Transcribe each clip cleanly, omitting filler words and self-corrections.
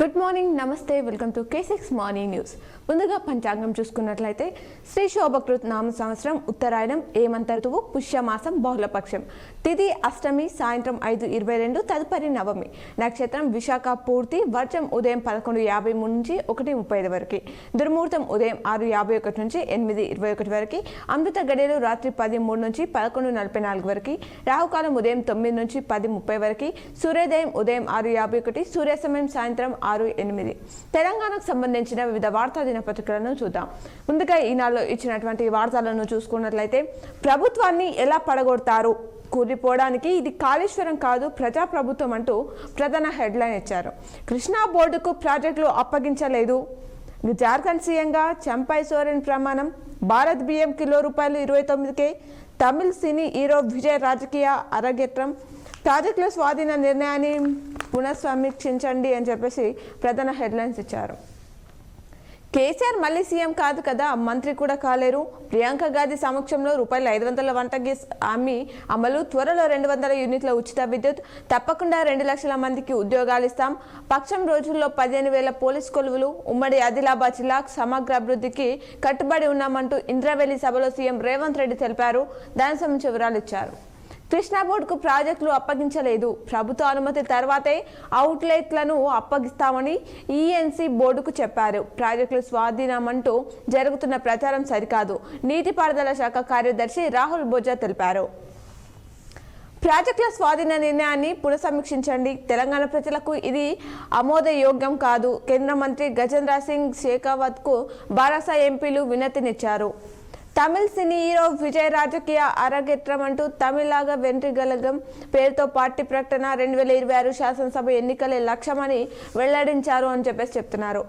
Good morning, నమస్తే, welcome to K6 morning news. ముందుగా పంచాంగం చూసుకున్నట్లయితే శ్రీ శోభకృత్ నామ సంవత్సరం ఉత్తరాయణం ఏమంత ఋతువు పుష్యమాసం బహుళపక్షం తిథి అష్టమి సాయంత్రం 5:22 తదుపరి నవమి నక్షత్రం విశాఖ పూర్తి వర్జం ఉదయం 11:53 నుంచి 1:35 వరకు దుర్ముహూర్తం ఉదయం 6:51 నుంచి 8:21 వరకు అమృత గడియలు రాత్రి 10:03 నుంచి 11:44 వరకు రాహుకాలం ఉదయం 9 నుంచి 10:30 వరకు సూర్యోదయం ఉదయం 6:51 సూర్యాస్తమయం సాయంత్రం 6:08. తెలంగాణకు సంబంధించిన వివిధ వార్తా దినపత్రికలను చూద్దాం. ముందుగా ఈనాడులో ఇచ్చినటువంటి వార్తలను చూసుకున్నట్లయితే ప్రభుత్వాన్ని ఎలా పడగొడతారు, కూలిపోవడానికి ఇది కాళేశ్వరం కాదు ప్రజాప్రభుత్వం అంటూ ప్రధాన హెడ్లైన్ ఇచ్చారు. కృష్ణా బోర్డుకు ప్రాజెక్టులు అప్పగించలేదు. జార్ఖండ్ సీఎంగా చంపై సోరెన్ ప్రమాణం. భారత్ బియ్యం కిలో రూపాయలు 29కే. తమిళ సినీ హీరో విజయ్ రాజకీయ అరగేట్రం. ప్రాజెక్టుల స్వాధీన నిర్ణయాన్ని పునఃసమీక్షించండి అని చెప్పేసి ప్రధాన హెడ్లైన్స్ ఇచ్చారు. కేసీఆర్ మళ్ళీ సీఎం కాదు కదా, మంత్రి కూడా కాలేరు. ప్రియాంక గాంధీ సమక్షంలో రూపాయలు 500 వంట గ్యాస్ హామీ అమలు. త్వరలో 200 యూనిట్ల ఉచిత విద్యుత్. తప్పకుండా 2 లక్షల మందికి ఉద్యోగాలు ఇస్తాం. పక్షం రోజుల్లో 15,000 పోలీస్ కొలువులు. ఉమ్మడి ఆదిలాబాద్ జిల్లా సమగ్ర అభివృద్ధికి కట్టుబడి ఉన్నామంటూ ఇంద్రవెల్లి సభలో సీఎం రేవంత్ రెడ్డి తెలిపారు. దానికి సంబంధించిన వివరాలు ఇచ్చారు. కృష్ణా బోర్డుకు ప్రాజెక్టులు అప్పగించలేదు. ప్రభుత్వ అనుమతి తర్వాతే అవుట్లెట్లను అప్పగిస్తామని ఈఎన్సీ బోర్డుకు చెప్పారు. ప్రాజెక్టులు స్వాధీనమంటూ జరుగుతున్న ప్రచారం సరికాదు, నీటిపారుదల శాఖ కార్యదర్శి రాహుల్ బొజ్జా తెలిపారు. ప్రాజెక్టుల స్వాధీన నిర్ణయాన్ని పునఃసమీక్షించండి. తెలంగాణ ప్రజలకు ఇది ఆమోదయోగ్యం కాదు. కేంద్ర మంత్రి గజేంద్ర సింగ్ షెకావత్కు బారాసా ఎంపీలు వినతినిచ్చారు. తమిళ సినీ హీరో విజయ్ రాజకీయ అరగేట్రం అంటూ తమిళగా వెంట్రిగలగం పేరుతో పార్టీ ప్రకటన 2026 శాసనసభ ఎన్నికలే లక్ష్యమని వెల్లడించారు అని చెప్పేసి చెప్తున్నారు.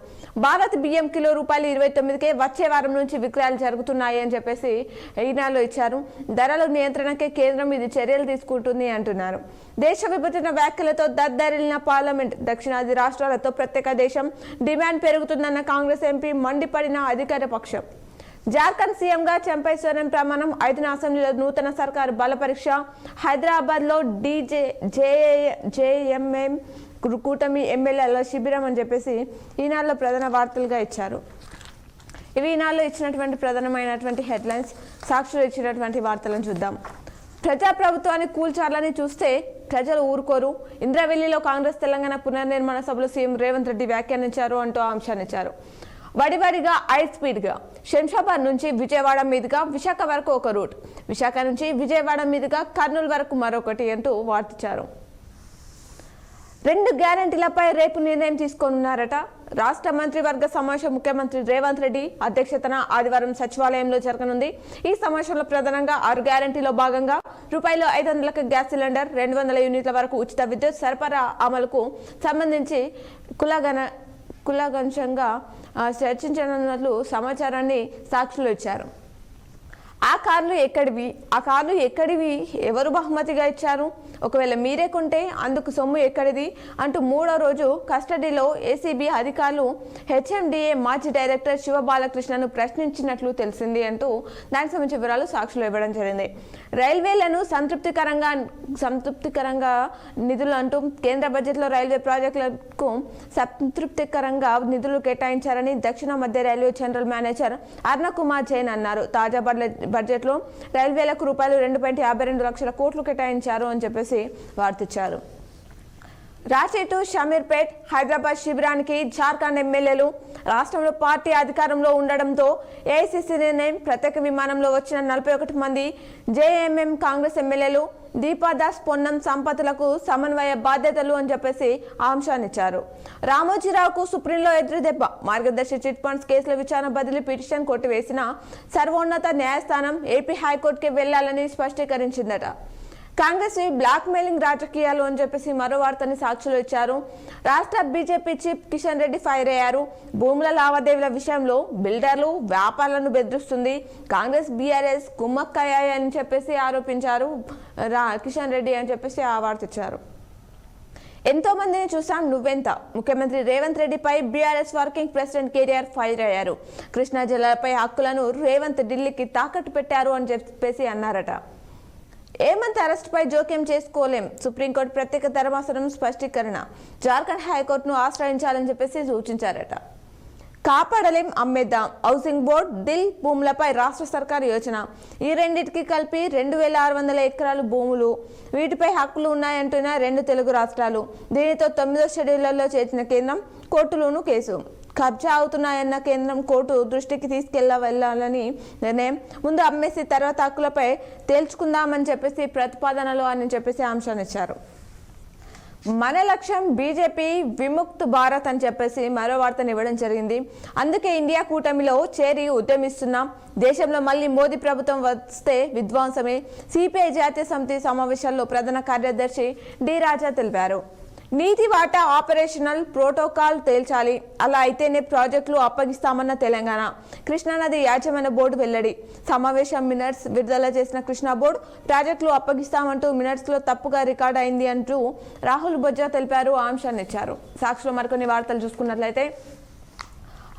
భారత్ బియ్యం కిలో రూపాయలు 29కే. వచ్చే వారం నుంచి విక్రయాలు జరుగుతున్నాయి అని చెప్పేసి ఈనాడులో ఇచ్చారు. ధరల నియంత్రణకే కేంద్రం ఇది చర్యలు తీసుకుంటుంది అంటున్నారు. దేశ విభజన వ్యాఖ్యలతో దద్దరిల్లిన పార్లమెంట్. దక్షిణాది రాష్ట్రాలతో ప్రత్యేక దేశం డిమాండ్ పెరుగుతుందన్న కాంగ్రెస్ ఎంపీ మండిపడిన అధికార పక్షం. జార్ఖండ్ సీఎంగా చంపై సోరెన్ ప్రమాణం. 5వ అసెంబ్లీలో నూతన సర్కారు బలపరీక్ష. హైదరాబాద్లో జేఎంఎం కూటమి ఎమ్మెల్యేల శిబిరం అని చెప్పేసి ఈనాడులో ప్రధాన వార్తలుగా ఇచ్చారు. ఇవి ఈనాడులో ఇచ్చినటువంటి ప్రధానమైనటువంటి హెడ్లైన్స్. సాక్షులు ఇచ్చినటువంటి వార్తలను చూద్దాం. ప్రజాప్రభుత్వాన్ని కూల్చాలని చూస్తే ప్రజలు ఊరుకోరు. ఇంద్రవెల్లిలో కాంగ్రెస్ తెలంగాణ పునర్నిర్మాణ సభలో సీఎం రేవంత్ రెడ్డి వ్యాఖ్యానించారు అంటూ అంశాన్ని ఇచ్చారు. వడివడిగా హై స్పీడ్గా శంషాబాద్ నుంచి విజయవాడ మీదుగా విశాఖ వరకు ఒక రూట్, విశాఖ నుంచి విజయవాడ మీదుగా కర్నూలు వరకు మరొకటి అంటూ వార్తించారు. 2 గ్యారెంటీలపై రేపు నిర్ణయం తీసుకోనున్నారట. రాష్ట్ర మంత్రివర్గ సమావేశం ముఖ్యమంత్రి రేవంత్ రెడ్డి అధ్యక్షతన ఆదివారం సచివాలయంలో జరగనుంది. ఈ సమావేశంలో ప్రధానంగా 6 గ్యారెంటీలో భాగంగా రూపాయలు 500లకు గ్యాస్ సిలిండర్, 200 యూనిట్ల వరకు ఉచిత విద్యుత్ సరఫరా అమలుకు సంబంధించి కులగంశంగా చర్చించనున్నట్లు సమాచారాన్ని సాక్షులు ఇచ్చారు. ఆ కార్లు ఎక్కడివి, ఎవరు బహుమతిగా ఇచ్చారు, ఒకవేళ మీరే కొంటే అందుకు సొమ్ము ఎక్కడిది అంటూ 3వ రోజు కస్టడీలో ఏసీబీ అధికారులు హెచ్ఎండిఏ మాజీ డైరెక్టర్ శివబాలకృష్ణను ప్రశ్నించినట్లు తెలిసింది అంటూ దానికి సంబంధించిన వివరాలు సాక్షులు ఇవ్వడం జరిగింది. రైల్వేలను సంతృప్తికరంగా నిధులు అంటూ కేంద్ర బడ్జెట్లో రైల్వే ప్రాజెక్టులకు సంతృప్తికరంగా నిధులు కేటాయించారని దక్షిణ మధ్య railway general manager Arunakumar Jain అన్నారు. తాజా బడ్జెట్లో రైల్వేలకు రూపాయలు 2.52 లక్షల కోట్లు కేటాయించారు అని చెప్పేసి వార్తించారు. రాచేటు, షమీర్పేట్, హైదరాబాద్ శిబిరానికి జార్ఖండ్ ఎమ్మెల్యేలు. రాష్ట్రంలో పార్టీ అధికారంలో ఉండడంతో ఏఐసీసీ నిర్ణయం. ప్రత్యేక విమానంలో వచ్చిన 41 మంది జేఎంఎం కాంగ్రెస్ ఎమ్మెల్యేలు. దీపాదాస్, పొన్నం సంపత్తులకు సమన్వయ బాధ్యతలు అని చెప్పేసి అంశాన్ని ఇచ్చారు. రామోజీరావుకు సుప్రీంలో ఎదురుదెబ్బ. మార్గదర్శి చిట్ ఫండ్స్ కేసుల విచారణ బదిలీ పిటిషన్ కొట్టివేసిన సర్వోన్నత న్యాయస్థానం ఏపీ హైకోర్టుకి వెళ్లాలని స్పష్టీకరించిందట. కాంగ్రెస్ బ్లాక్ మెయిలింగ్ రాజకీయాలు అని చెప్పేసి మరో వార్తని సాక్షులు ఇచ్చారు. రాష్ట్ర BJP chief Kishan Reddy fire అయ్యారు. భూముల లావాదేవీల విషయంలో బిల్డర్లు, వ్యాపారులను బెదిరిస్తుంది కాంగ్రెస్, బీఆర్ఎస్ కుమ్మక్కయ్యాయని చెప్పేసి ఆరోపించారు కిషన్ రెడ్డి అని చెప్పేసి ఆ వార్త ఇచ్చారు. ఎంతో మందిని చూసాం, నువ్వెంత. ముఖ్యమంత్రి రేవంత్ రెడ్డిపై BRS working president KTR fire అయ్యారు. కృష్ణా జిల్లాపై హక్కులను రేవంత్ ఢిల్లీకి తాకట్టు పెట్టారు అని చెప్పేసి అన్నారట. హేమంత్ అరెస్టుపై జోక్యం చేసుకోలేం, సుప్రీంకోర్టు ప్రత్యేక ధర్మాసనం స్పష్టీకరణ. జార్ఖండ్ హైకోర్టును ఆశ్రయించాలని చెప్పేసి సూచించారట. కాపాడలేం అమ్మేద్దాం, హౌసింగ్ బోర్డ్ దిల్ భూములపై రాష్ట్ర సర్కారు యోచన. ఈ రెండింటికి కలిపి 2600 ఎకరాలు భూములు, వీటిపై హక్కులు ఉన్నాయంటున్న 2 తెలుగు రాష్ట్రాలు. దీనితో 9వ షెడ్యూల్లో చేర్చిన కేంద్రం కోర్టులోనూ కేసు. కబ్జా అవుతున్నాయన్న కేంద్రం కోర్టు దృష్టికి వెళ్ళాలని నిర్ణయం. ముందు అమ్మేసి తర్వాత హక్కులపై తేల్చుకుందామని చెప్పేసి ప్రతిపాదనలో అని చెప్పేసి అంశాన్ని ఇచ్చారు. మన లక్ష్యం బీజేపీ విముక్త్ భారత్ అని చెప్పేసి మరో వార్తను ఇవ్వడం జరిగింది. అందుకే ఇండియా కూటమిలో చేరి ఉద్యమిస్తున్నాం. దేశంలో మళ్ళీ మోదీ ప్రభుత్వం వస్తే విధ్వంసమే. సిపిఐ జాతీయ సమితి సమావేశాల్లో ప్రధాన కార్యదర్శి డి రాజా తెలిపారు. నీతి వాటా ఆపరేషనల్ ప్రోటోకాల్ తేల్చాలి, అలా అయితేనే ప్రాజెక్టులు అప్పగిస్తామన్న తెలంగాణ. కృష్ణానది యాజమాన్య బోర్డు వెల్లడి. సమావేశం మినిట్స్ విడుదల చేసిన కృష్ణా బోర్డు ప్రాజెక్టులు అప్పగిస్తామంటూ మినిట్స్లో తప్పుగా రికార్డ్ అయింది అంటూ రాహుల్ బొజ్జా తెలిపారు. ఆ అంశాన్ని ఇచ్చారు. సాక్షిలో మరికొన్ని వార్తలు చూసుకున్నట్లయితే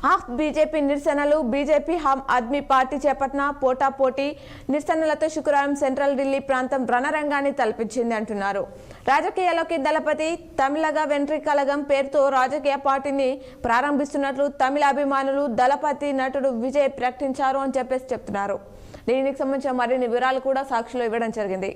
ఆఫ్ బీజేపీ నిరసనలు. బీజేపీ ఆమ్ ఆద్మీ పార్టీ చేపట్టిన పోటాపోటీ నిరసనలతో శుక్రవారం సెంట్రల్ ఢిల్లీ ప్రాంతం రణరంగాన్ని తలపించింది అంటున్నారు. రాజకీయాల్లోకి దళపతి తమిళగ వెంట్రికలగం పేరుతో రాజకీయ పార్టీని ప్రారంభిస్తున్నట్లు తమిళ అభిమానులు దళపతి నటుడు విజయ్ ప్రకటించారు అని చెప్పేసి చెప్తున్నారు. దీనికి సంబంధించిన మరిన్ని వివరాలు కూడా సాక్షిలో ఇవ్వడం జరిగింది.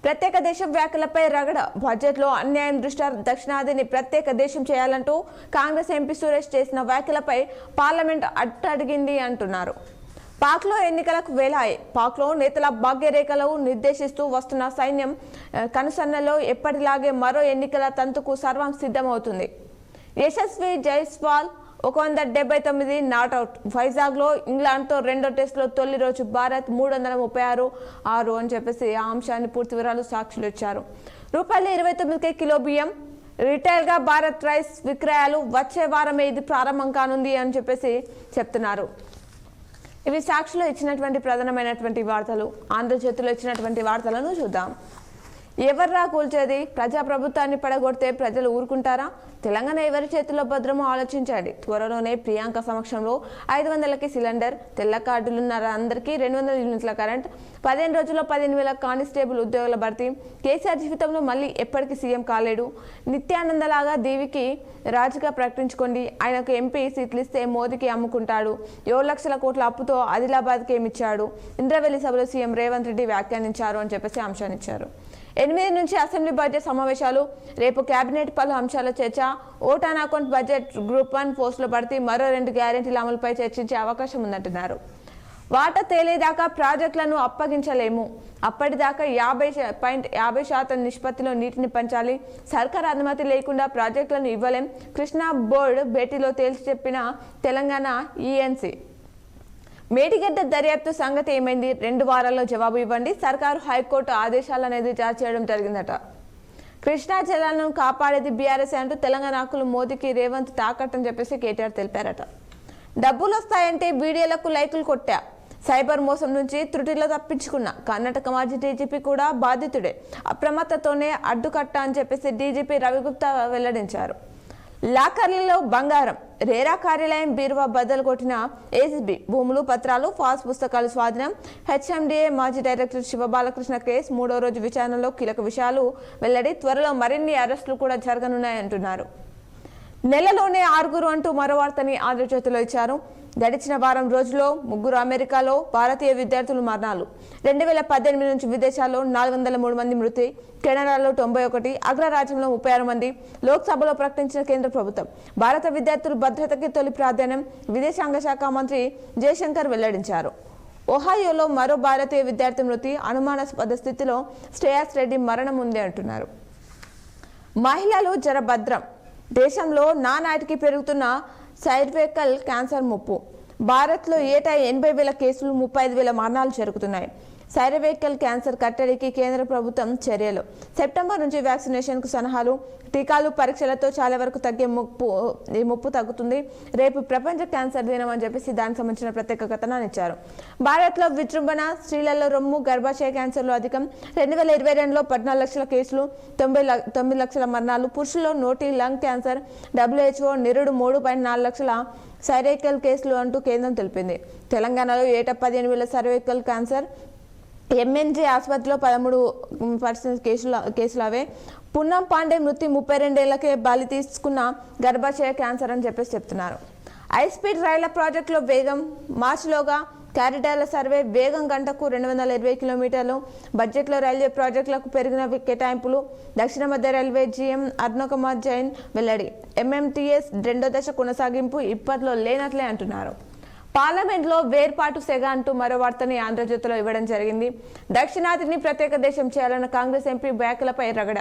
ప్రత్యేక దేశం వ్యాఖ్యలపై రగడ. బడ్జెట్లో అన్యాయం దృష్ట్యా దక్షిణాదిని ప్రత్యేక దేశం చేయాలంటూ కాంగ్రెస్ ఎంపీ సురేష్ చేసిన వ్యాఖ్యలపై పార్లమెంట్ అట్టడిగింది అంటున్నారు. పాక్లో ఎన్నికలకు వేలాయి. పాక్లో నేతల భాగ్యరేఖలు నిర్దేశిస్తూ వస్తున్న సైన్యం కనుసన్నలో ఎప్పటిలాగే మరో ఎన్నికల తంతుకు సర్వం సిద్ధమవుతుంది. యశస్వి జైస్వాల్ 179 నాట్అవుట్. వైజాగ్లో ఇంగ్లాండ్తో 2వ టెస్టులో తొలి రోజు భారత్ 336 అని చెప్పేసి ఆ అంశాన్ని పూర్తి వివరాలు సాక్షులు ఇచ్చారు. ₹29కే కిలో బియ్యం. రిటైల్గా భారత్ రైస్ విక్రయాలు వచ్చే వారమే ఇది ప్రారంభం కానుంది అని చెప్పేసి చెప్తున్నారు. ఇవి సాక్షిలో ఇచ్చినటువంటి ప్రధానమైనటువంటి వార్తలు. ఆంధ్రజ్యోతిలో ఇచ్చినటువంటి వార్తలను చూద్దాం. ఎవర్రా కూల్చేది? ప్రజాప్రభుత్వాన్ని పడగొడితే ప్రజలు ఊరుకుంటారా? తెలంగాణ ఎవరి చేతిలో భద్రమో ఆలోచించండి. త్వరలోనే ప్రియాంక సమక్షంలో 500కి సిలిండర్, తెల్ల కార్డులున్న అందరికీ 200 యూనిట్ల కరెంట్, 15 రోజుల్లో 15,000 కానిస్టేబుల్ ఉద్యోగుల భర్తీ. కేసీఆర్ జీవితంలో మళ్ళీ ఎప్పటికీ సీఎం కాలేడు. నిత్యానందలాగా దీవికి రాజుగా ప్రకటించుకోండి. ఆయనకు ఎంపీ సీట్లు ఇస్తే మోదీకి అమ్ముకుంటాడు. 7 లక్షల కోట్ల అప్పుతో ఆదిలాబాద్కి ఏమిచ్చాడు? ఇంద్రవెల్లి సభలో సీఎం రేవంత్ రెడ్డి వ్యాఖ్యానించారు అని చెప్పేసి అంశాన్ని ఇచ్చారు. 8 నుంచి అసెంబ్లీ బడ్జెట్ సమావేశాలు. రేపు కేబినెట్ పలు అంశాల చర్చ. Vote on account budget, group 1 పోస్టుల భర్తీ, మరో 2 గ్యారెంటీల అమలుపై చర్చించే అవకాశం ఉందంటున్నారు. వాటా తేలేదాకా ప్రాజెక్టులను అప్పగించలేము. అప్పటిదాకా 50% నిష్పత్తిలో నీటిని పంచాలి. సర్కార్ అనుమతి లేకుండా ప్రాజెక్టులను ఇవ్వలేం. కృష్ణా బోర్డు భేటీలో తేల్చి చెప్పిన తెలంగాణ ఈఎన్సీ. మేడిగడ్డ దర్యాప్తు సంగతి ఏమైంది? 2 వారాల్లో జవాబు ఇవ్వండి. సర్కారు హైకోర్టు ఆదేశాలు అనేది జారీ చేయడం జరిగిందట. కృష్ణా జలాలను కాపాడేది బీఆర్ఎస్ అంటూ తెలంగాణ హక్కులు మోదీకి రేవంత్ తాకట్టని చెప్పేసి కేటీఆర్ తెలిపారట. డబ్బులు వస్తాయంటే వీడియోలకు లైకులు కొట్టా. సైబర్ మోసం నుంచి త్రుటిలో తప్పించుకున్న కర్ణాటక మాజీ డీజీపీ కూడా బాధితుడే. అప్రమత్తతోనే అడ్డుకట్ట అని చెప్పేసి డీజీపీ రవిగుప్తా వెల్లడించారు. లాకర్లలో బంగారం. రేరా కార్యాలయం బీరువా బద్దలు కొట్టిన ఏసీబీ. భూములు, పత్రాలు, ఫాల్స్ పుస్తకాలు స్వాధీనం. హెచ్ఎండిఏ మాజీ డైరెక్టర్ శివబాలకృష్ణ కేసు 3వ రోజు విచారణలో కీలక విషయాలు వెల్లడి. త్వరలో మరిన్ని అరెస్టులు కూడా జరగనున్నాయంటున్నారు. నెలలోనే 6 అంటూ మరో వార్తని ఆంధ్రజ్యోతిలో ఇచ్చారు. గడిచిన వారం రోజుల్లో 3 అమెరికాలో భారతీయ విద్యార్థులు మరణాలు. 2018 నుంచి విదేశాల్లో 403 మంది మృతి. కెనడాలో 91, అగ్రరాజ్యంలో 36 మంది. లోక్సభలో ప్రకటించిన కేంద్ర ప్రభుత్వం. భారత విద్యార్థుల భద్రతకి తొలి ప్రాధాన్యం. విదేశాంగ శాఖ మంత్రి జయశంకర్ వెల్లడించారు. ఒహాయోలో మరో భారతీయ విద్యార్థి మృతి. అనుమానాస్పద స్థితిలో శ్రేయాస్ రెడ్డి మరణం ఉంది అంటున్నారు. మహిళలు జర భద్రం. దేశంలో నానాటికి పెరుగుతున్న సర్వైకల్ క్యాన్సర్ ముప్పు. భారత్లో ఏటా 80,000 కేసులు, 35,000 మరణాలు జరుగుతున్నాయి. సర్వైకల్ క్యాన్సర్ కట్టడికి కేంద్ర ప్రభుత్వం చర్యలు. సెప్టెంబర్ నుంచి వ్యాక్సినేషన్కు సలహాలు, టీకాలు, పరీక్షలతో చాలా వరకు తగ్గే ముప్పు తగ్గుతుంది. రేపు ప్రపంచ క్యాన్సర్ దినం అని చెప్పేసి దానికి సంబంధించిన ప్రత్యేక కథనాన్ని ఇచ్చారు. భారత్లో విజృంభణ. స్త్రీలలో రొమ్ము, గర్భాశయ క్యాన్సర్లు అధికం. 2022లో 14 లక్షల కేసులు, 9 లక్షల మరణాలు. పురుషుల్లో నోటి, లంగ్ క్యాన్సర్. WHO నిరుడు 3.4 లక్షల సర్వైకల్ కేసులు అంటూ కేంద్రం తెలిపింది. తెలంగాణలో ఏటా 15,000 సర్వైకల్ క్యాన్సర్ ఎంఎన్జే ఆసుపత్రిలో 13% కేసులు అవే. పున్నం పాండే మృతి 32 ఏళ్లకే బలి తీసుకున్న గర్భాశయ క్యాన్సర్ అని చెప్తున్నారు. హైస్పీడ్ రైళ్ల ప్రాజెక్టులో వేగం, మార్చిలోగా కారిడార్ల సర్వే వేగం గంటకు 220 కిలోమీటర్లు. బడ్జెట్లో రైల్వే ప్రాజెక్టులకు పెరిగిన కేటాయింపులు. దక్షిణ మధ్య రైల్వే జీఎం అరుణకుమార్ జైన్ వెల్లడి. ఎంఎంటీఎస్ 2వ దశ కొనసాగింపు ఇప్పట్లో లేనట్లే అంటున్నారు. పార్లమెంట్లో వేర్పాటు సెగ అంటూ మరో వార్తని ఆంధ్రజ్యోతిలో ఇవ్వడం జరిగింది. దక్షిణాదిని ప్రత్యేక దేశం చేయాలన్న కాంగ్రెస్ ఎంపీ వ్యాఖ్యలపై రగడ.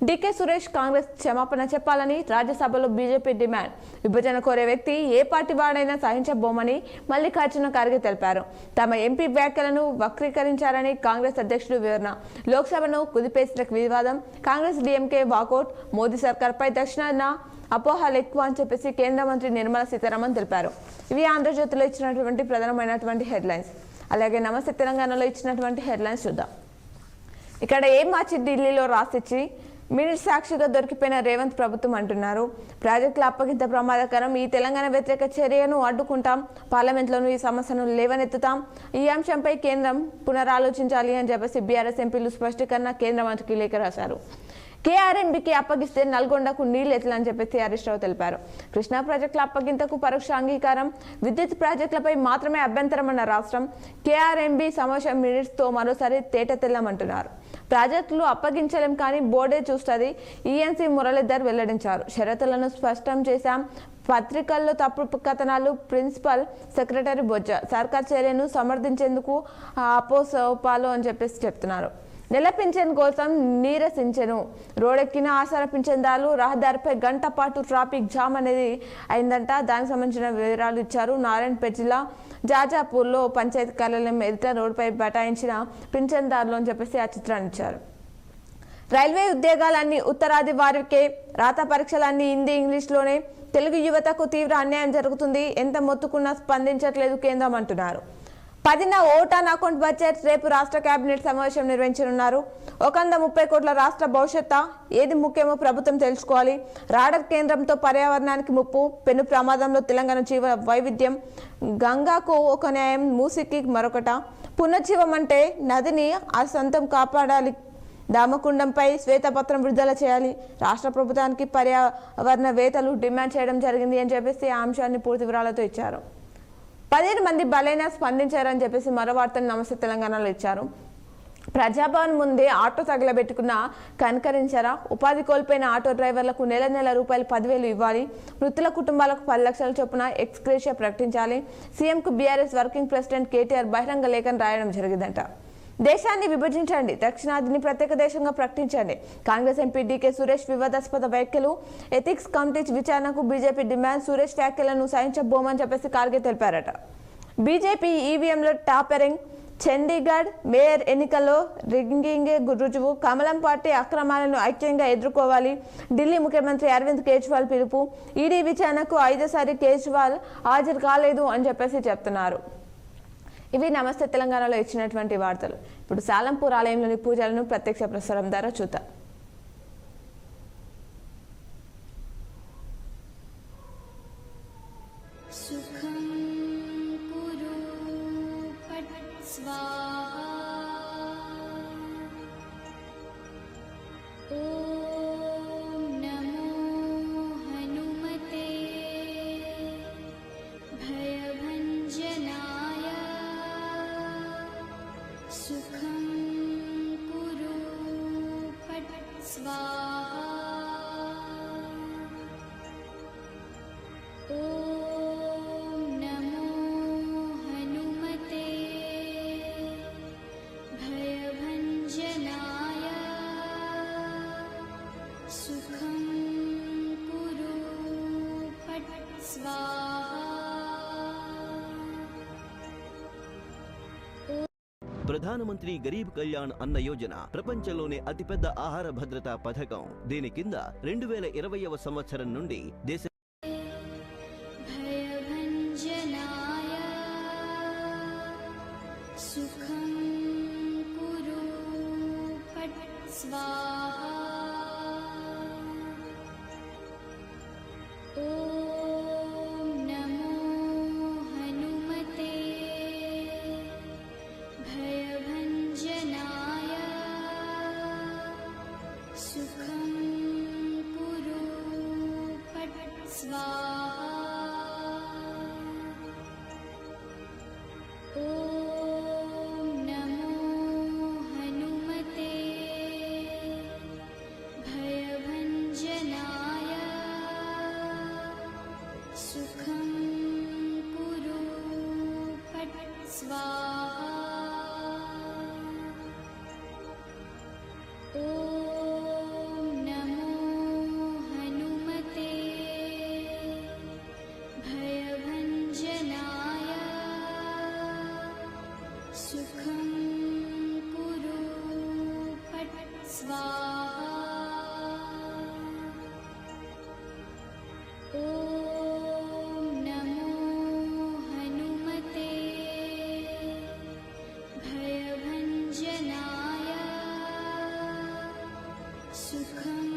డీకే సురేష్ కాంగ్రెస్ క్షమాపణ చెప్పాలని రాజ్యసభలో బీజేపీ డిమాండ్. విభజన కోరే వ్యక్తి ఏ పార్టీ వాడైనా సహించబోమని మల్లికార్జున ఖర్గే తెలిపారు. తమ ఎంపీ వ్యాఖ్యలను వక్రీకరించారని కాంగ్రెస్ అధ్యక్షుడు వివరణ. లోక్సభను కుదిపేసిన వివాదం. Congress DMK walkout. మోదీ సర్కార్పై దక్షిణాదిన అపోహలు ఎక్కువ అని చెప్పేసి కేంద్ర మంత్రి నిర్మలా సీతారామన్ తెలిపారు. ఇవి ఆంధ్రజ్యోతిలో ఇచ్చినటువంటి ప్రధానమైనటువంటి హెడ్లైన్స్. అలాగే నమస్తే తెలంగాణలో ఇచ్చినటువంటి హెడ్లైన్స్ చూద్దాం. ఇక్కడ ఏం మార్చి ఢిల్లీలో రాసిచ్చి మినిట్ సాక్షిగా దొరికిపోయిన రేవంత్ ప్రభుత్వం అంటున్నారు. ప్రాజెక్టుల అప్పగింత ప్రమాదకరం. ఈ తెలంగాణ వ్యతిరేక చర్యను అడ్డుకుంటాం. పార్లమెంట్లోనూ ఈ సమస్యను లేవనెత్తుతాం. ఈ అంశంపై కేంద్రం పునరాలోచించాలి అని చెప్పేసి బీఆర్ఎస్ ఎంపీలు స్పష్టీకరణ కేంద్ర మంత్రికి లేఖ రాశారు. కేఆర్ఎంబీకి అప్పగిస్తే నల్గొండకు నీళ్లు ఎట్లా అని చెప్పేసి హరీష్ రావు తెలిపారు. కృష్ణా ప్రాజెక్టుల అప్పగింతకు పరోక్ష అంగీకారం. విద్యుత్ ప్రాజెక్టులపై మాత్రమే అభ్యంతరమన్న రాష్ట్రం. కేఆర్ఎంబీ సమావేశం మినిట్స్తో మరోసారి తేట తెల్లమంటున్నారు. ప్రాజెక్టులు అప్పగించలేం కానీ బోర్డే చూస్తుంది. ఈఎన్సీ మురళీధర్ వెల్లడించారు. షరతులను స్పష్టం చేశాం. పత్రికల్లో తప్పుడు కథనాలు. ప్రిన్సిపల్ సెక్రటరీ బొజ్జ. సర్కార్ చర్యను సమర్థించేందుకు అపోసోపాలు అని చెప్పేసి చెప్తున్నారు. నెల పింఛన్ కోసం నీరసించెను. రోడెక్కిన ఆసరా పింఛన్దారులు రహదారిపై గంట పాటు ట్రాఫిక్ జామ్ అనేది అయిందంట. దానికి సంబంధించిన వివరాలు ఇచ్చారు. నారాయణపేట జిల్లా జాజాపూర్లో పంచాయతీ కార్యాలయం ఎదుట రోడ్డుపై బటాయించిన పింఛన్దారులు అని చెప్పేసి ఆ చిత్రాన్ని ఇచ్చారు. రైల్వే ఉద్యోగాలన్నీ ఉత్తరాది వారికే. రాత పరీక్షలన్నీ హిందీ ఇంగ్లీష్లోనే. తెలుగు యువతకు తీవ్ర అన్యాయం జరుగుతుంది. ఎంత మొత్తుకున్నా స్పందించట్లేదు కేంద్రం అంటున్నారు. 10న ఓట్ ఆన్ అకౌంట్ బడ్జెట్. రేపు రాష్ట్ర కేబినెట్ సమావేశం నిర్వహించనున్నారు. 130 కోట్ల రాష్ట్ర భవిష్యత్తు ఏది ముఖ్యమో ప్రభుత్వం తెలుసుకోవాలి. రాడర్ కేంద్రంతో పర్యావరణానికి ముప్పు. పెను ప్రమాదంలో తెలంగాణ జీవ వైవిధ్యం. గంగాకు ఒక న్యాయం, మూసికి మరొకట. పునర్జీవం అంటే నదిని ఆ సొంతం కాపాడాలి. దామకుండంపై శ్వేతపత్రం విడుదల చేయాలి. రాష్ట్ర ప్రభుత్వానికి పర్యావరణవేత్తలు డిమాండ్ చేయడం జరిగింది అని చెప్పేసి ఆ అంశాన్ని పూర్తి వివరాలతో ఇచ్చారు. 15 మంది బలైనా స్పందించారని చెప్పేసి మరో వార్తను నమస్తే తెలంగాణలో ఇచ్చారు. ప్రజాభవన్ ముందే ఆటో తగలబెట్టుకున్న కనకరించారా? ఉపాధి కోల్పోయిన ఆటో డ్రైవర్లకు నెల రూపాయలు 10,000 ఇవ్వాలి. మృతుల కుటుంబాలకు 10 లక్షల చొప్పున ఎక్స్గ్రేషియా ప్రకటించాలి. సీఎంకు బీఆర్ఎస్ వర్కింగ్ ప్రెసిడెంట్ కేటీఆర్ బహిరంగ లేఖను రాయడం జరిగిందంట. దేశాన్ని విభజించండి, దక్షిణాదిని ప్రత్యేక దేశంగా ప్రకటించండి. కాంగ్రెస్ ఎంపీ డీకే సురేష్ వివాదాస్పద వ్యాఖ్యలు. ఎథిక్స్ కమిటీ విచారణకు బీజేపీ డిమాండ్. సురేష్ వ్యాఖ్యలను సహించబోమని చెప్పేసి ఖార్గే తెలిపారట. బీజేపీ ఈవీఎంలో టాపరింగ్. చండీగఢ్ మేయర్ ఎన్నికల్లో రింగింగే రుజువు. కమలం పార్టీ అక్రమాలను ఐక్యంగా ఎదుర్కోవాలి. ఢిల్లీ ముఖ్యమంత్రి అరవింద్ కేజ్రీవాల్ పిలుపు. ఈడీ విచారణకు 5వ కేజ్రీవాల్ హాజరు కాలేదు అని చెప్పేసి చెప్తున్నారు. ఇవి నమస్తే తెలంగాణలో ఇచ్చినటువంటి వార్తలు. ఇప్పుడు సాలంపూర్ ఆలయంలోని పూజలను ప్రత్యక్ష ప్రసారం ద్వారా చూద్దాం. ప్రధానమంత్రి గరీబ్ కళ్యాణ్ అన్న యోజన ప్రపంచంలోనే అతిపెద్ద ఆహార భద్రతా పథకం. దీని కింద 2020వ సంవత్సరం నుండి దేశ सुखं कुरु फट् स्वाहा। ॐ नमो हनुमते भयभञ्जनाय। सुखं कुरु फट् स्वाहा। ॐ नमो हनुमते भयभञ्जनाय। सुखं कुरु फट् स्वाहा। ॐ नमो हनुमते भयभञ्जनाय। सुखं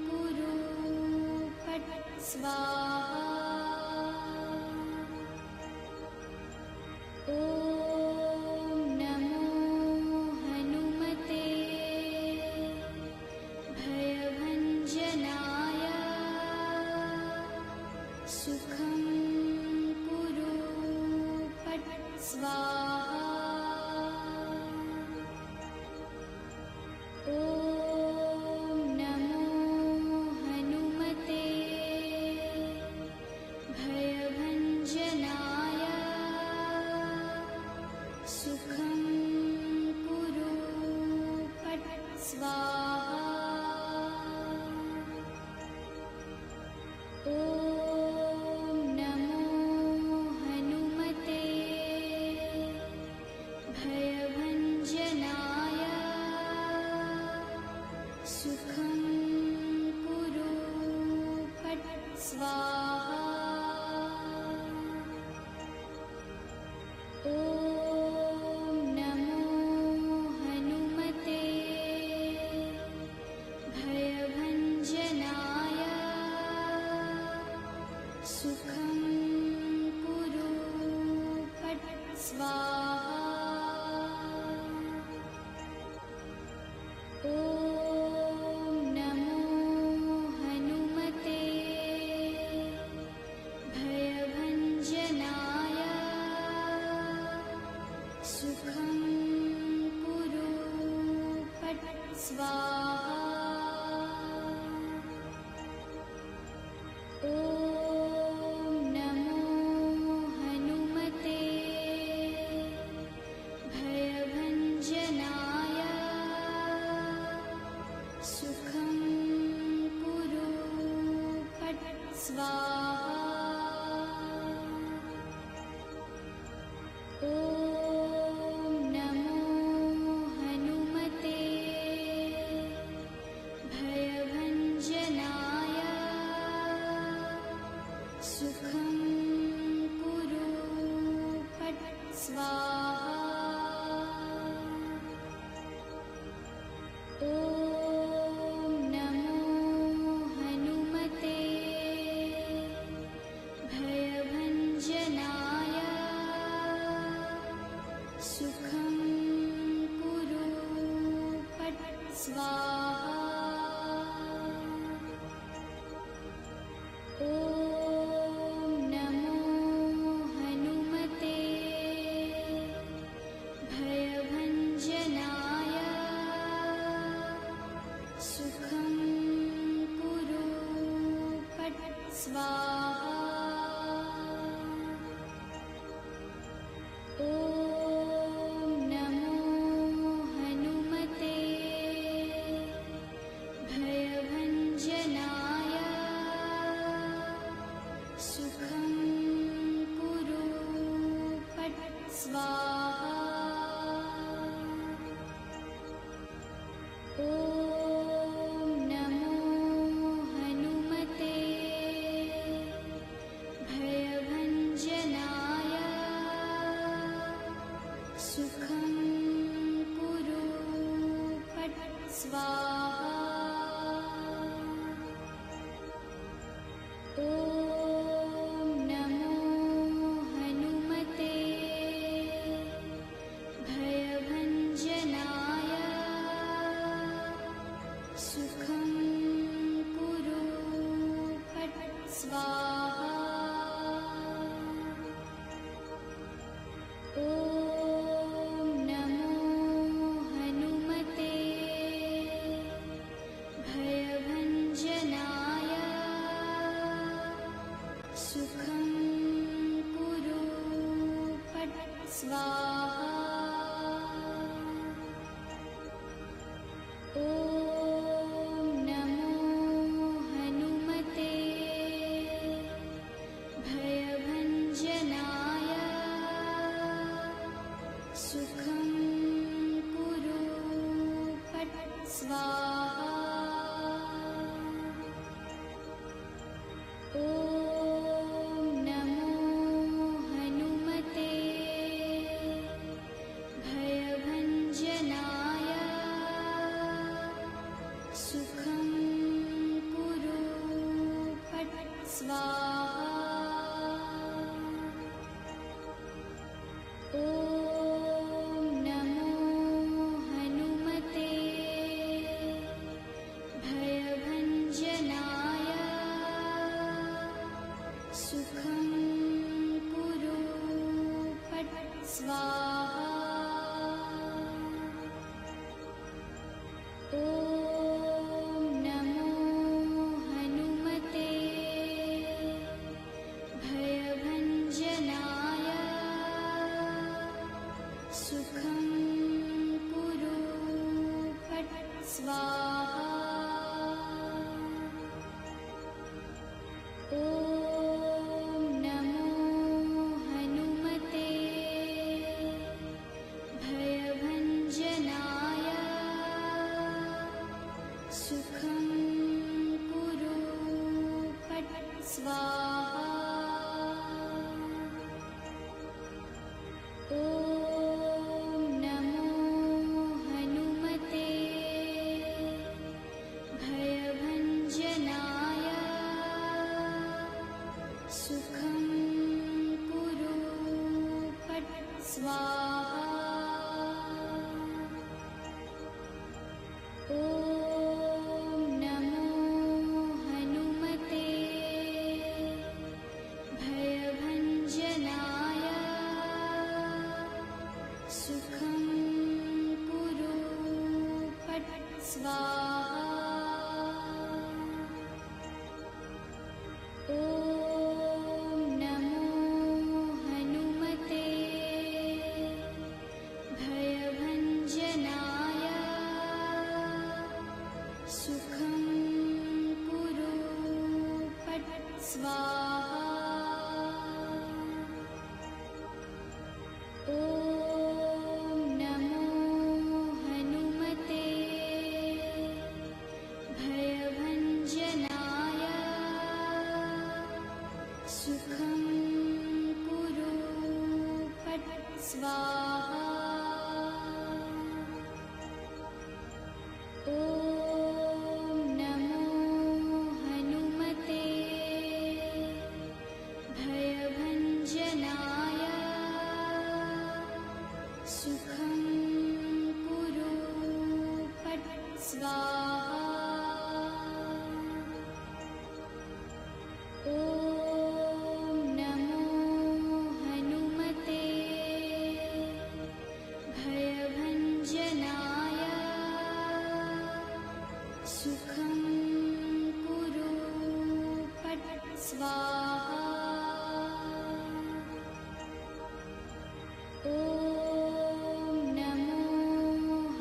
कुरु फट् स्वाहा। ॐ नमो हनुमते भयभञ्जनाय। सुखं कुरु फट् स्वाहा। ॐ नमो हनुमते भयभञ्जनाय। सुखं कुरु फट् स्वाहा। ॐ नमो हनुमते भयभञ्जनाय। सुखं कुरु फट् स्वाहा। ॐ नमो हनुमते भयभञ्जनाय। सुखं कुरु फट् स्वाहा। ॐ नमो हनुमते भयभञ्जनाय। सुखं कुरु फट् स्वाहा। ॐ नमो हनुमते भयभञ्जनाय। सुखं कुरु फट् स्वाहा। ॐ नमो हनुमते भयभञ्जनाय। सुखं कुरु फट् स्वाहा। ॐ नमो हनुमते भयभञ्जनाय। सुखं कुरु फट् स्वाहा। ॐ नमो हनुमते भयभञ्जनाय। सुखं कुरु फट् स्वाहा। ॐ नमो हनुमते भयभञ्जनाय। सुखं कुरु फट् स्वाहा। ॐ नमो हनुमते भयभञ्जनाय। सुखं कुरु फट् स्वाहा। ॐ नमो हनुमते भयभञ्जनाय। स्वाहा ॐ नमो हनुमते भयभञ्जनाय सुखं कुरु फट् स्वाहा ॐ नमो हनुमते भयभञ्जनाय सुखं कुरु फट् स्वाहा ॐ नमो हनुमते भयभञ्जनाय सुखं कुरु फट् स्वाहा ॐ नमो हनुमते भयभञ्जनाय सुखं कुरु फट् स्वाहा ॐ नमो हनुमते भयभञ्जनाय सुखं कुरु फट् स्वाहा ॐ नमो हनुमते भयभञ्जनाय सुखं कुरु फट् स्वाहा ॐ नमो हनुमते भयभञ्जनाय सुखं कुरु फट् स्वाहा ॐ नमो हनुमते भयभञ्जनाय सुखं कुरु फट् स्वाहा ॐ नमो हनुमते भयभञ्जनाय सुखं कुरु फट् स्वाहा ॐ नमो हनुमते भयभञ्जनाय सुखं कुरु फट् स्वाहा ॐ नमो हनुमते भयभञ्जनाय सुखं कुरु फट् स्वाहा ॐ नमो हनुमते भयभञ्जनाय सुखं कुरु फट् स्वाहा ॐ नमो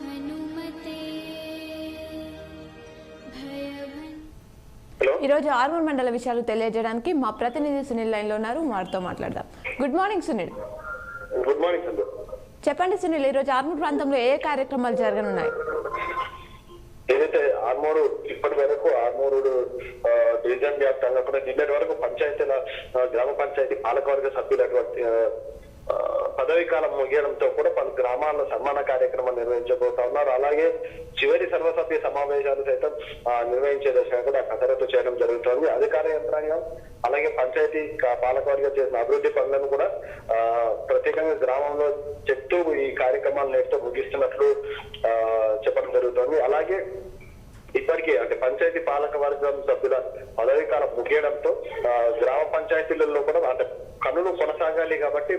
हनुमते ఈరోజు ఆర్మూర్ మండల విషయాలు తెలియజేయడానికి మా ప్రతినిధి సునీల్ లైన్లో ఉన్నారు. వారితో మాట్లాడదాం. Good morning Sunil. Good morning సందు. చెప్పండి సునీల్, ఈరోజు ఆర్మూర్ ప్రాంతంలో ఏ కార్యక్రమాలు జరగనున్నాయి? ఏదైతే ఆర్మూరు ఇప్పటి వరకు ఆర్మూరు డివిజన్ వ్యాప్తంగా కూడా నిన్నటి వరకు పంచాయతీల గ్రామ పంచాయతీ పాలకవర్గ సభ్యులటువంటి పదవీ కాలం ముగియడంతో కూడా పలు గ్రామాల్లో సన్మాన కార్యక్రమం నిర్వహించబోతా ఉన్నారు. అలాగే చివరి సర్వసభ్య సమావేశాలు సైతం నిర్వహించే దశగా కూడా కసరత్తు చేయడం జరుగుతోంది. అధికార యంత్రాంగం అలాగే పంచాయతీ పాలకవర్గం చేసిన అభివృద్ధి పనులను కూడా ప్రత్యేకంగా గ్రామంలో చెప్తూ ఈ కార్యక్రమాలు నేటితో ముగిస్తున్నట్లు చెప్పడం జరుగుతోంది. అలాగే ఇప్పటికీ అంటే పంచాయతీ పాలక వర్గం సభ్యుల పదవీ కాలం ముగియడంతో గ్రామ పంచాయతీలలో కూడా అంటే పనులు కొనసాగాలి కాబట్టి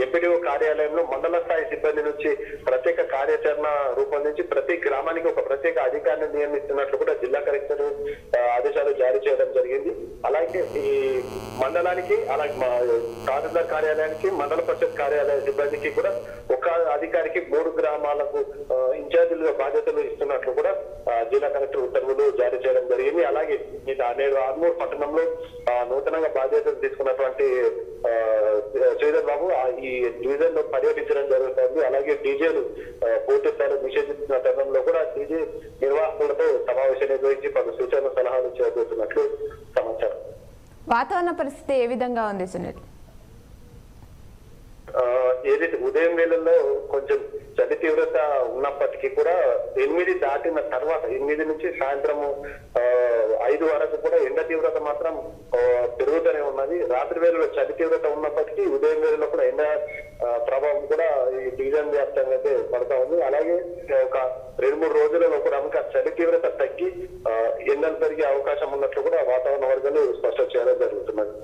ఎంపీడీఓ కార్యాలయంలో మండల స్థాయి సిబ్బంది నుంచి ప్రత్యేక కార్యాచరణ రూపొందించి ప్రతి గ్రామానికి ఒక ప్రత్యేక అధికారిని నియమిస్తున్నట్లు కూడా జిల్లా కలెక్టర్ ఆదేశాలు జారీ చేయడం జరిగింది. అలాగే ఈ మండలానికి అలాగే తహసీల్దార్ కార్యాలయానికి మండల పరిషత్ కార్యాలయ సిబ్బందికి కూడా ఒక అధికారికి 3 గ్రామాలకు ఇన్ఛార్జీలుగా బాధ్యతలు ఇస్తున్నట్లు కూడా జిల్లా కలెక్టర్ ఉత్తర్వులు జారీ చేయడం జరిగింది. అలాగే నేడు ఆర్మూర్ పట్టణంలో నూతనంగా బాధ్యతలు తీసుకున్నటువంటి శ్రీధర్ బాబు ఈ డివిజన్ లో పర్యటించడం జరుగుతుంది. అలాగే డీజేలు పూర్తి స్థాయిలో నిషేధించిన తరుణంలో కూడా డీజే నిర్వాహకులతో సమావేశం నిర్వహించి పలు సూచనలు సలహాలు చేయబోతున్నట్లు సమాచారం. వాతావరణ పరిస్థితి ఏ విధంగా ఉంది సునీల్? ఏదైతే ఉదయం వేళల్లో కొంచెం చలి తీవ్రత ఉన్నప్పటికీ కూడా 8 దాటిన తర్వాత 8 నుంచి సాయంత్రము 5 వరకు కూడా ఎండ తీవ్రత మాత్రం పెరుగుతూనే ఉన్నది. రాత్రి వేళలో చలి తీవ్రత ఉన్నప్పటికీ ఉదయం వేళలో కూడా ఎండ ప్రభావం కూడా ఈ డివిజన్ వ్యాప్తంగా అయితే పడతా ఉంది. అలాగే ఒక 2-3 రోజులలో కూడా ఇంకా చలి తీవ్రత తగ్గి ఎండలు పెరిగే అవకాశం ఉన్నట్లు కూడా వాతావరణ వర్గాలు స్పష్టం చేయడం జరుగుతున్నది.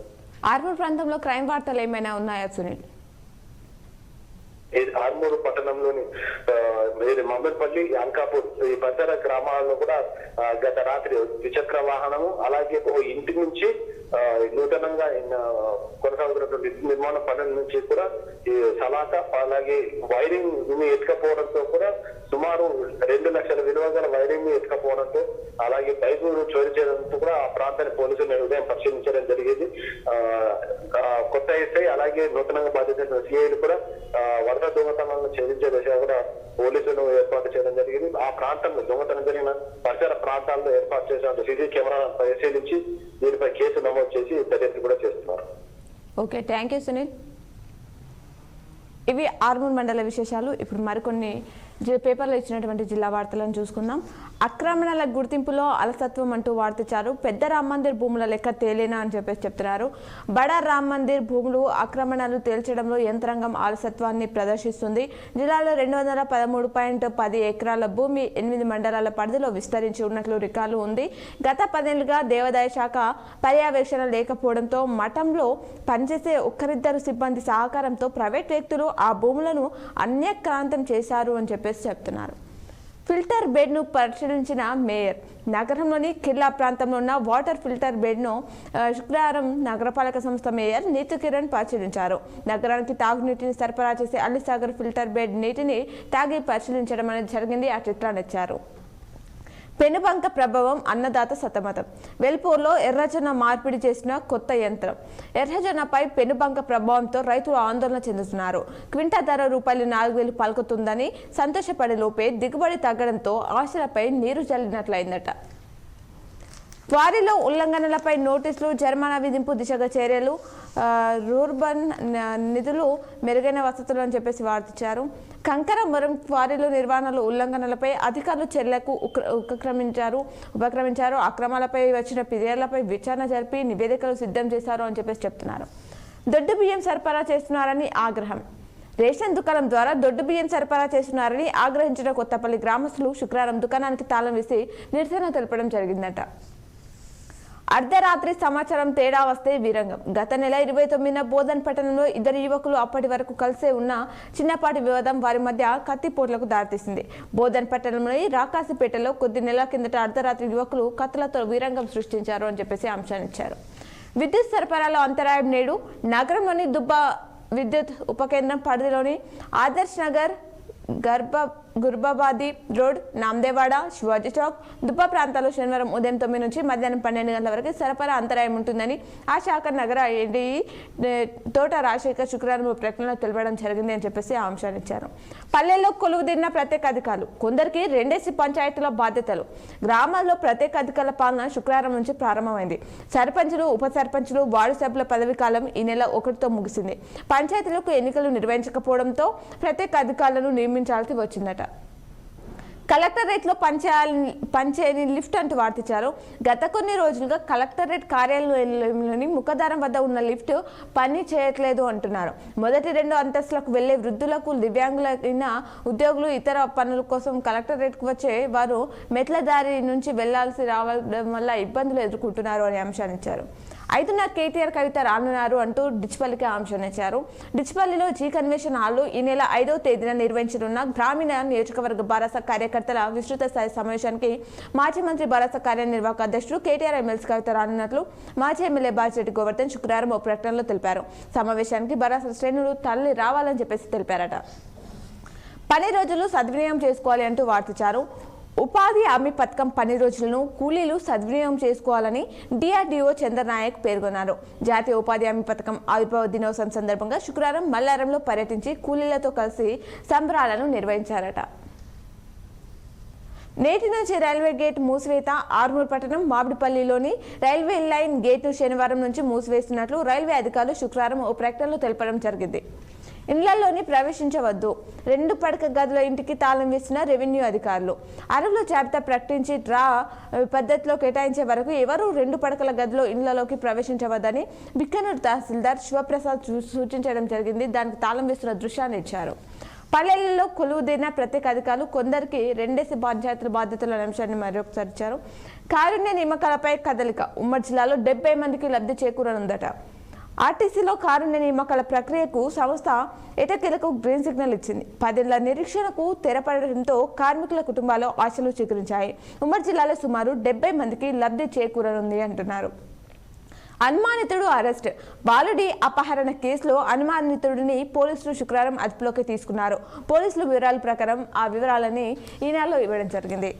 ఆర్మూర్ ప్రాంతంలో క్రైమ్ వార్తలు ఏమైనా ఉన్నాయా సునీల్? ఆర్మూరు పట్టణంలోని మమ్మల్పల్లి అంకాపూర్ ఈ పరిసర గ్రామాల్లో కూడా గత రాత్రి ద్విచక్ర వాహనము అలాగే ఓ ఇంటి నుంచి నూతనంగా కొనసాగుతున్నటువంటి నిర్మాణ పనుల నుంచి కూడా ఈ సలాక అలాగే వైరింగ్ ఎత్తుకపోవడంతో కూడా సుమారు 2 లక్షల విలువ గల వైరింగ్ ని ఎత్తుకపోవడంతో అలాగే బైకు చోరీ చేయడంతో కూడా ఆ ప్రాంతాన్ని పోలీసులు ఉదయం పరిశీలించడం జరిగింది. కొత్త ఎస్ఐ అలాగే నూతనంగా బాధ్యత సిఐలు కూడా వరద దొంగతనాలను ఛేదించే దిశగా కూడా పోలీసులు ఏర్పాటు చేయడం జరిగింది. ఆ ప్రాంతంలో దొంగతనం జరిగిన పరిసర ప్రాంతాల్లో ఏర్పాటు చేసిన సీసీ కెమెరా పరిశీలించి దీనిపై కేసు నమోదు చేసి దర్యాప్తు కూడా చేస్తున్నారు. Okay, thank you Sunil. ఇవి ఆర్మూర్ మండల విశేషాలు. ఇప్పుడు మరికొన్ని పేపర్లో ఇచ్చినటువంటి జిల్లా వార్తలను చూసుకుందాం. ఆక్రమణల గుర్తింపులో అలసత్వం అంటూ వార్తించారు. పెద్ద రామ్ మందిర్ భూముల లెక్క తేలేనా అని చెప్తున్నారు. బడా రామ్ మందిర్ భూములు ఆక్రమణలు తేల్చడంలో యంత్రాంగం అలసత్వాన్ని ప్రదర్శిస్తుంది. జిల్లాలో 213.10 ఎకరాల భూమి 8 మండలాల పరిధిలో విస్తరించి ఉన్నట్లు రికార్డు ఉంది. గత 10 ఏళ్లుగా దేవాదాయ శాఖ పర్యవేక్షణ లేకపోవడంతో మఠంలో పనిచేసే ఒక్కరిద్దరు సిబ్బంది సహకారంతో ప్రైవేట్ వ్యక్తులు ఆ భూములను అన్యక్రాంతం చేశారు అని చెప్తున్నారు. ఫిల్టర్ బెడ్ను పరిశీలించిన మేయర్. నగరంలోని కిర్లా ప్రాంతంలో ఉన్న వాటర్ ఫిల్టర్ బెడ్ను శుక్రవారం నగరపాలక సంస్థ మేయర్ నీతు కిరణ్ పరిశీలించారు. నగరానికి తాగునీటిని సరఫరా చేసే అల్లిసాగర్ ఫిల్టర్ బెడ్ నీటిని తాగి పరిశీలించడం అనేది జరిగింది. ఆ చిత్రాన్ని ఇచ్చారు. పెనుబంక ప్రభావం అన్నదాత సతమతం. వెల్పూర్లో ఎర్రజొన్న మార్పిడి చేసిన కొత్త యంత్రం. ఎర్రజొన్నపై పెనుబంక ప్రభావంతో రైతులు ఆందోళన చెందుతున్నారు. క్వింటా ధర ₹4,000 పలుకుతుందని సంతోషపడే లోపే దిగుబడి తగ్గడంతో ఆశలపై నీరు జల్లినట్లయిందట. వారిలో ఉల్లంఘనలపై నోటీసులు, జరిమానా విధింపు దిశగా చర్యలు, రూర్బన్ నిధులు, మెరుగైన వసతులు అని వార్తించారు. కంకరమరం క్వారీలో నిర్వహణలు ఉల్లంఘనలపై అధికారులు చర్యలకు ఉపక్రమించారు. అక్రమాలపై వచ్చిన ఫిర్యాదులపై విచారణ జరిపి నివేదికలు సిద్ధం చేశారు అని చెప్తున్నారు. దొడ్డు బియ్యం సరఫరా చేస్తున్నారని ఆగ్రహం. రేషన్ దుకాణం ద్వారా దొడ్డు బియ్యం సరఫరా చేస్తున్నారని ఆగ్రహించిన కొత్తపల్లి గ్రామస్తులు శుక్రవారం దుకాణానికి తాళం వేసి నిరసన తెలపడం జరిగిందట. అర్ధరాత్రి సమాచారం తేడా వస్తే వీరంగం. గత నెల 29న బోధన్ పట్టణంలో 2 యువకులు అప్పటి వరకు కలిసే ఉన్న చిన్నపాటి వివాదం వారి మధ్య కత్తిపోట్లకు దారితీసింది. బోధన్ పట్టణంలోని రాకాసిపేటలో కొద్ది నెలల కిందట అర్ధరాత్రి యువకులు కత్తులతో వీరంగం సృష్టించారు అని అంశాన్ని ఇచ్చారు. విద్యుత్ సరఫరాలో అంతరాయం. నేడు నగరంలోని దుబ్బ విద్యుత్ ఉపకేంద్రం పరిధిలోని ఆదర్శ్ నగర్, గుర్బాబాది రోడ్, నాందేవాడ, శివాజీ చౌక్, దుబ్బ ప్రాంతాల్లో శనివారం ఉదయం 9 నుంచి మధ్యాహ్నం 12 గంటల వరకు సరఫరా అంతరాయం ఉంటుందని ఆ శాఖ నగర ఏడీ తోట రాజశేఖర్ శుక్రవారం ప్రకటనలో తెలపడం జరిగింది అని ఆ అంశాన్ని ఇచ్చారు. పల్లెల్లో కొలువుదీరిన ప్రత్యేక అధికారులు. కొందరికి 2 పంచాయతీల బాధ్యతలు. గ్రామాల్లో ప్రత్యేక అధికారుల పాలన శుక్రవారం నుంచి ప్రారంభమైంది. సర్పంచులు, ఉప సర్పంచులు, వార్డు సభ్యుల పదవి కాలం ఈ నెల 1తో ముగిసింది. పంచాయతీలకు ఎన్నికలు నిర్వహించకపోవడంతో ప్రత్యేక అధికారులను నియమించాల్సి వచ్చిందట. కలెక్టరేట్లో పనిచేయని లిఫ్ట్ అంటూ వార్తించారు. గత కొన్ని రోజులుగా కలెక్టరేట్ కార్యాలయంలోని ముఖద్వారం వద్ద ఉన్న లిఫ్ట్ పని చేయట్లేదు అంటున్నారు. మొదటి 2 అంతస్తులకు వెళ్లే వృద్ధులకు, దివ్యాంగులైన ఉద్యోగులు, ఇతర పనుల కోసం కలెక్టరేట్కు వచ్చే వారు మెట్ల దారి నుంచి వెళ్లాల్సి రావడం వల్ల ఇబ్బందులు ఎదుర్కొంటున్నారు అనే అంశాన్ని ఇచ్చారు. 5న కేటీఆర్ కవిత రానున్నారు అంటూ డిచ్పల్లికి అంశాన్నిచ్చారు. డిచ్పల్లిలో జీ కన్వెన్షన్ హాల్లో ఈ నెల 5వ తేదీన నిర్వహించనున్న గ్రామీణ నియోజకవర్గ భరోసా కార్యకర్తల విస్తృత స్థాయి సమావేశానికి మాజీ మంత్రి, భరోసా కార్యనిర్వాహక అధ్యక్షుడు కేటీఆర్ ఎమ్మెల్సీ కవిత రానున్నట్లు మాజీ ఎమ్మెల్యే బాజిరెడ్డి గోవర్ధన్ శుక్రవారం ఓ ప్రకటనలో తెలిపారు. సమావేశానికి భరోసా శ్రేణులు తరలి రావాలని తెలిపారట. పని రోజులు సద్వినియోగం చేసుకోవాలి అంటూ వార్తించారు. ఉపాధి హామీ పథకం పని రోజులను కూలీలు సద్వినియోగం చేసుకోవాలని డిఆర్డీఓ చంద్రనాయక్ పేర్కొన్నారు. జాతీయ ఉపాధి హామీ పథకం ఆవిర్భావ దినోత్సవం సందర్భంగా శుక్రవారం మల్లారంలో పర్యటించి కూలీలతో కలిసి సంబరాలను నిర్వహించారట. నేటి నుంచి రైల్వే గేట్ మూసివేత. ఆర్మూర్ పట్టణం మామిడిపల్లిలోని రైల్వే లైన్ గేట్ను శనివారం నుంచి మూసివేస్తున్నట్లు రైల్వే అధికారులు శుక్రవారం ఓ ప్రకటనలో తెలపడం జరిగింది. ఇళ్లలోని ప్రవేశించవద్దు. 2 పడక గదుల ఇంటికి తాళం వేసిన రెవెన్యూ అధికారులు. అర్హుల జాబితా ప్రకటించి డ్రా పద్ధతిలో కేటాయించే వరకు ఎవరూ 2 పడకల గదిలో ఇళ్లలోకి ప్రవేశించవద్దని బిక్కనూరు తహసీల్దార్ శివప్రసాద్ సూచించడం జరిగింది. దానికి తాళం వేస్తున్న దృశ్యాన్ని ఇచ్చారు. పల్లెలలో కొలువుదీరిన ప్రత్యేక అధికారులు కొందరికి 2 పంచాయతీల బాధ్యతల అంశాన్ని మరొకసారి ఇచ్చారు. కారుణ్య నియామకాలపై కదలిక. ఉమ్మడి జిల్లాలో 70 మందికి లబ్ధి చేకూరనుందట. ఆర్టీసీలో కారుణ్య నియామకాల ప్రక్రియకు సంస్థ ఎటకేలకు గ్రీన్ సిగ్నల్ ఇచ్చింది. 10 ఏళ్ల నిరీక్షణకు తెరపడడంతో కార్మికుల కుటుంబాల్లో ఆశలు చిగురించాయి. ఉమ్మడి జిల్లాలో సుమారు 70 మందికి లబ్ధి చేకూరనుంది అంటున్నారు. అనుమానితుడు అరెస్ట్. బాలుడి అపహరణ కేసులో అనుమానితుడిని పోలీసులు శుక్రవారం అదుపులోకి తీసుకున్నారు. పోలీసుల వివరాల ప్రకారం ఆ వివరాలని ఈనాడులో ఇవ్వడం జరిగింది.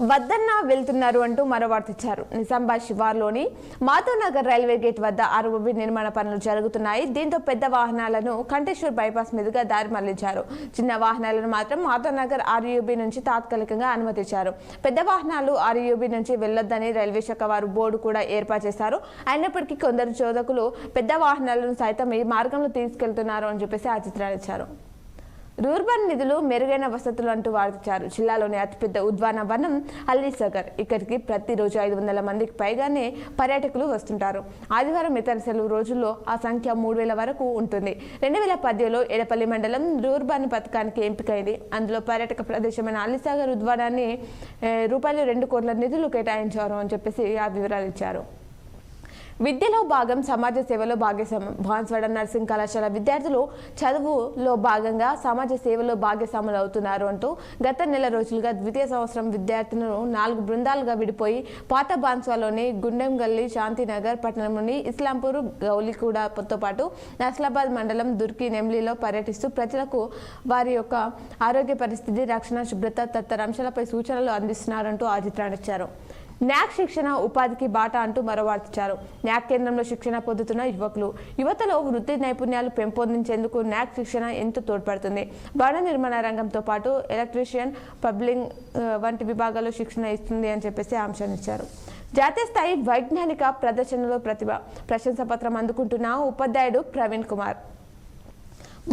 వద్దన్న వెళ్తున్నారు అంటూ మరో వార్త ఇచ్చారు. నిజామాబాద్ శివార్లోని మాధవ్నగర్ రైల్వే గేట్ వద్ద ఆర్ఓబి నిర్మాణ పనులు జరుగుతున్నాయి. దీంతో పెద్ద వాహనాలను కంటేశ్వర్ బైపాస్ మీదుగా దారి మళ్లించారు. చిన్న వాహనాలను మాత్రం మాధవ్నగర్ ఆర్యూబీ నుంచి తాత్కాలికంగా అనుమతించారు. పెద్ద వాహనాలు ఆర్యూబీ నుంచి వెళ్లొద్దని రైల్వే శాఖ వారు బోర్డు కూడా ఏర్పాటు చేశారు. అయినప్పటికీ కొందరు చోదకులు పెద్ద వాహనాలను సైతం ఈ మార్గంలో తీసుకెళ్తున్నారు అని ఆ చిత్రాలు ఇచ్చారు. రూర్బన్ నిధులు, మెరుగైన వసతులు అంటూ వార్తించారు. జిల్లాలోని అతిపెద్ద ఉద్యాన వనం అల్లీసాగర్. ఇక్కడికి ప్రతిరోజు 500 మందికి పైగానే పర్యాటకులు వస్తుంటారు. ఆదివారం, ఇతర సెలవు రోజుల్లో ఆ సంఖ్య 3000 వరకు ఉంటుంది. 2010లో ఎడపల్లి మండలం రూర్బన్ పథకానికి ఎంపికైంది. అందులో పర్యాటక ప్రదేశమైన అల్లీసాగర్ ఉద్యానాన్ని రూపాయలు 2 కోట్ల నిధులు కేటాయించారు అని ఆ వివరాలు ఇచ్చారు. విద్యలో భాగం, సమాజ సేవలో భాగస్వామ్యం. బాన్స్వాడ నర్సింగ్ కళాశాల విద్యార్థులు చదువులో భాగంగా సమాజ సేవలో భాగస్వాములు అవుతున్నారు అంటూ గత నెల రోజులుగా ద్వితీయ సంవత్సరం విద్యార్థులను 4 బృందాలుగా విడిపోయి పాత బాన్స్వాడలోని గుండెంగల్లి, శాంతినగర్ పట్టణంలోని ఇస్లాంపూర్, గౌలిగూడతో పాటు నస్లాబాద్ మండలం దుర్కి, నెమ్లిలో పర్యటిస్తూ ప్రజలకు వారి యొక్క ఆరోగ్య పరిస్థితి, రక్షణ, శుభ్రత తదితర అంశాలపై సూచనలు అందిస్తున్నారంటూ ఆ చిత్రాన్ని ఇచ్చారు. న్యాక్ శిక్షణ ఉపాధికి బాట అంటూ మరో వార్తించారు. న్యాక్ కేంద్రంలో శిక్షణ పొందుతున్న యువతలో వృత్తి నైపుణ్యాలు పెంపొందించేందుకు న్యాక్ శిక్షణ ఎంతో తోడ్పడుతుంది. భవన నిర్మాణ రంగంతో పాటు ఎలక్ట్రీషియన్, పబ్లింగ్ వంటి విభాగాల్లో శిక్షణ ఇస్తుంది అని ఆ అంశాన్ని ఇచ్చారు. జాతీయ స్థాయి వైజ్ఞానిక ప్రదర్శనలో ప్రశంసా పత్రం అందుకుంటున్న ఉపాధ్యాయుడు ప్రవీణ్ కుమార్.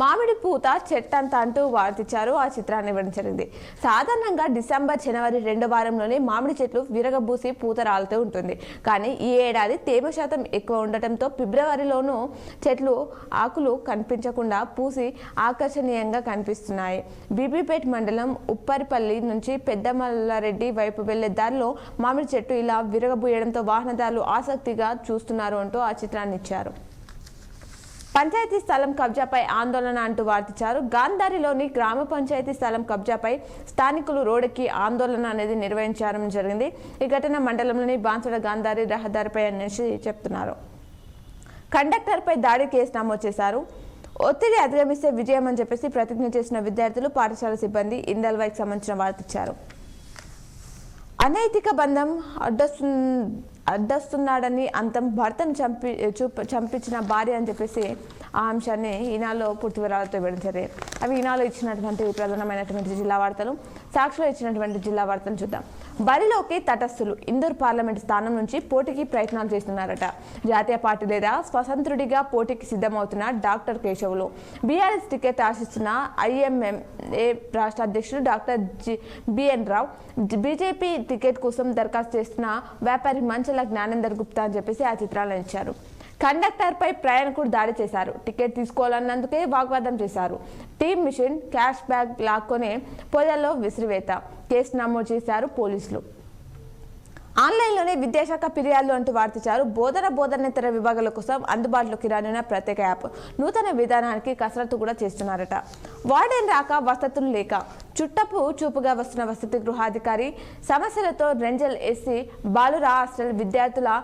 మామిడి పూత చెట్టంతా అంటూ వార్తించారు. ఆ చిత్రాన్ని ఇవ్వడం జరిగింది. సాధారణంగా డిసెంబర్, జనవరి 2వ వారంలోనే మామిడి చెట్లు విరగబూసి పూత రాలుతూ ఉంటుంది. కానీ ఈ ఏడాది తేమ శాతం ఎక్కువ ఉండటంతో ఫిబ్రవరిలోనూ చెట్లు ఆకులు కనిపించకుండా పూసి ఆకర్షణీయంగా కనిపిస్తున్నాయి. బీబీపేట్ మండలం ఉప్పరిపల్లి నుంచి పెద్దమల్లారెడ్డి వైపు వెళ్లే దారిలో మామిడి చెట్టు ఇలా విరగబూయడంతో వాహనదారులు ఆసక్తిగా చూస్తున్నారు అంటూ ఆ చిత్రాన్ని ఇచ్చారు. పంచాయతీ స్థలం కబ్జాపై ఆందోళన అంటూ వార్తించారు. గాంధారిలోని గ్రామ పంచాయతీ స్థలం కబ్జాపై స్థానికులు రోడ్డుకి ఆందోళన అనేది నిర్వహించడం జరిగింది. ఈ ఘటన మండలంలోని బాన్స్వాడ గాంధారి రహదారిపై అనేసి చెప్తున్నారు. కండక్టర్పై దాడి కేసు నమోదు చేశారు. ఒత్తిడి అధిగమిస్తే విజయం అని ప్రతిజ్ఞ చేసిన విద్యార్థులు, పాఠశాల సిబ్బంది ఇందల్వాయికి సంబంధించిన వార్తించారు. అనైతిక బంధం అడ్డొస్తున్నాడని అంతం భర్తను చంపించిన భార్య అని చెప్పేసి ఆ అంశాన్ని ఈనాడులో పూర్తి వివరాలతో ఇవ్వడం జరిగింది. అవి ఈనాడులో ఇచ్చినటువంటి ప్రధానమైనటువంటి జిల్లా వార్తలు. సాక్షిలో ఇచ్చినటువంటి జిల్లా వార్తలు చూద్దాం. బరిలోకి తటస్థులు ఇందూరు పార్లమెంటు స్థానం నుంచి పోటీకి ప్రయత్నాలు చేస్తున్నారట. జాతీయ పార్టీ లేదా స్వతంత్రుడిగా పోటీకి సిద్ధమవుతున్న డాక్టర్ కేశవులు. బీఆర్ఎస్ టికెట్ ఆశిస్తున్న IMMA రాష్ట్ర అధ్యక్షుడు డాక్టర్ బిఎన్ రావు. బీజేపీ టికెట్ కోసం దరఖాస్తు చేస్తున్న వ్యాపారి మంచల జ్ఞానేందర్ గుప్తా అని చెప్పేసి ఆ చిత్రాలను ఇచ్చారు. కండక్టర్పై ప్రయాణికుడు దాడి చేశారు. టికెట్ తీసుకోవాలన్నందుకే వాగ్వాదం చేశారు. టీమ్ మిషన్ క్యాష్ బ్యాగ్ లాక్కొని పొదల్లో విసిరివేత. కేసు నమోదు చేశారు పోలీసులు. ఆన్లైన్లోనే విద్యాశాఖ ఫిర్యాదులు అంటూ వార్తించారు. బోధనేతర విభాగాల కోసం అందుబాటులోకి రానున్న ప్రత్యేక యాప్. నూతన విధానానికి కసరత్తు కూడా చేస్తున్నారట. వార్డెన్ రాక వసతులు లేక చుట్టపు చూపుగా వస్తున్న వసతి గృహాధికారి సమస్యలతో రెంజల్ ఎస్సీ బాలుర హాస్టల్ విద్యార్థుల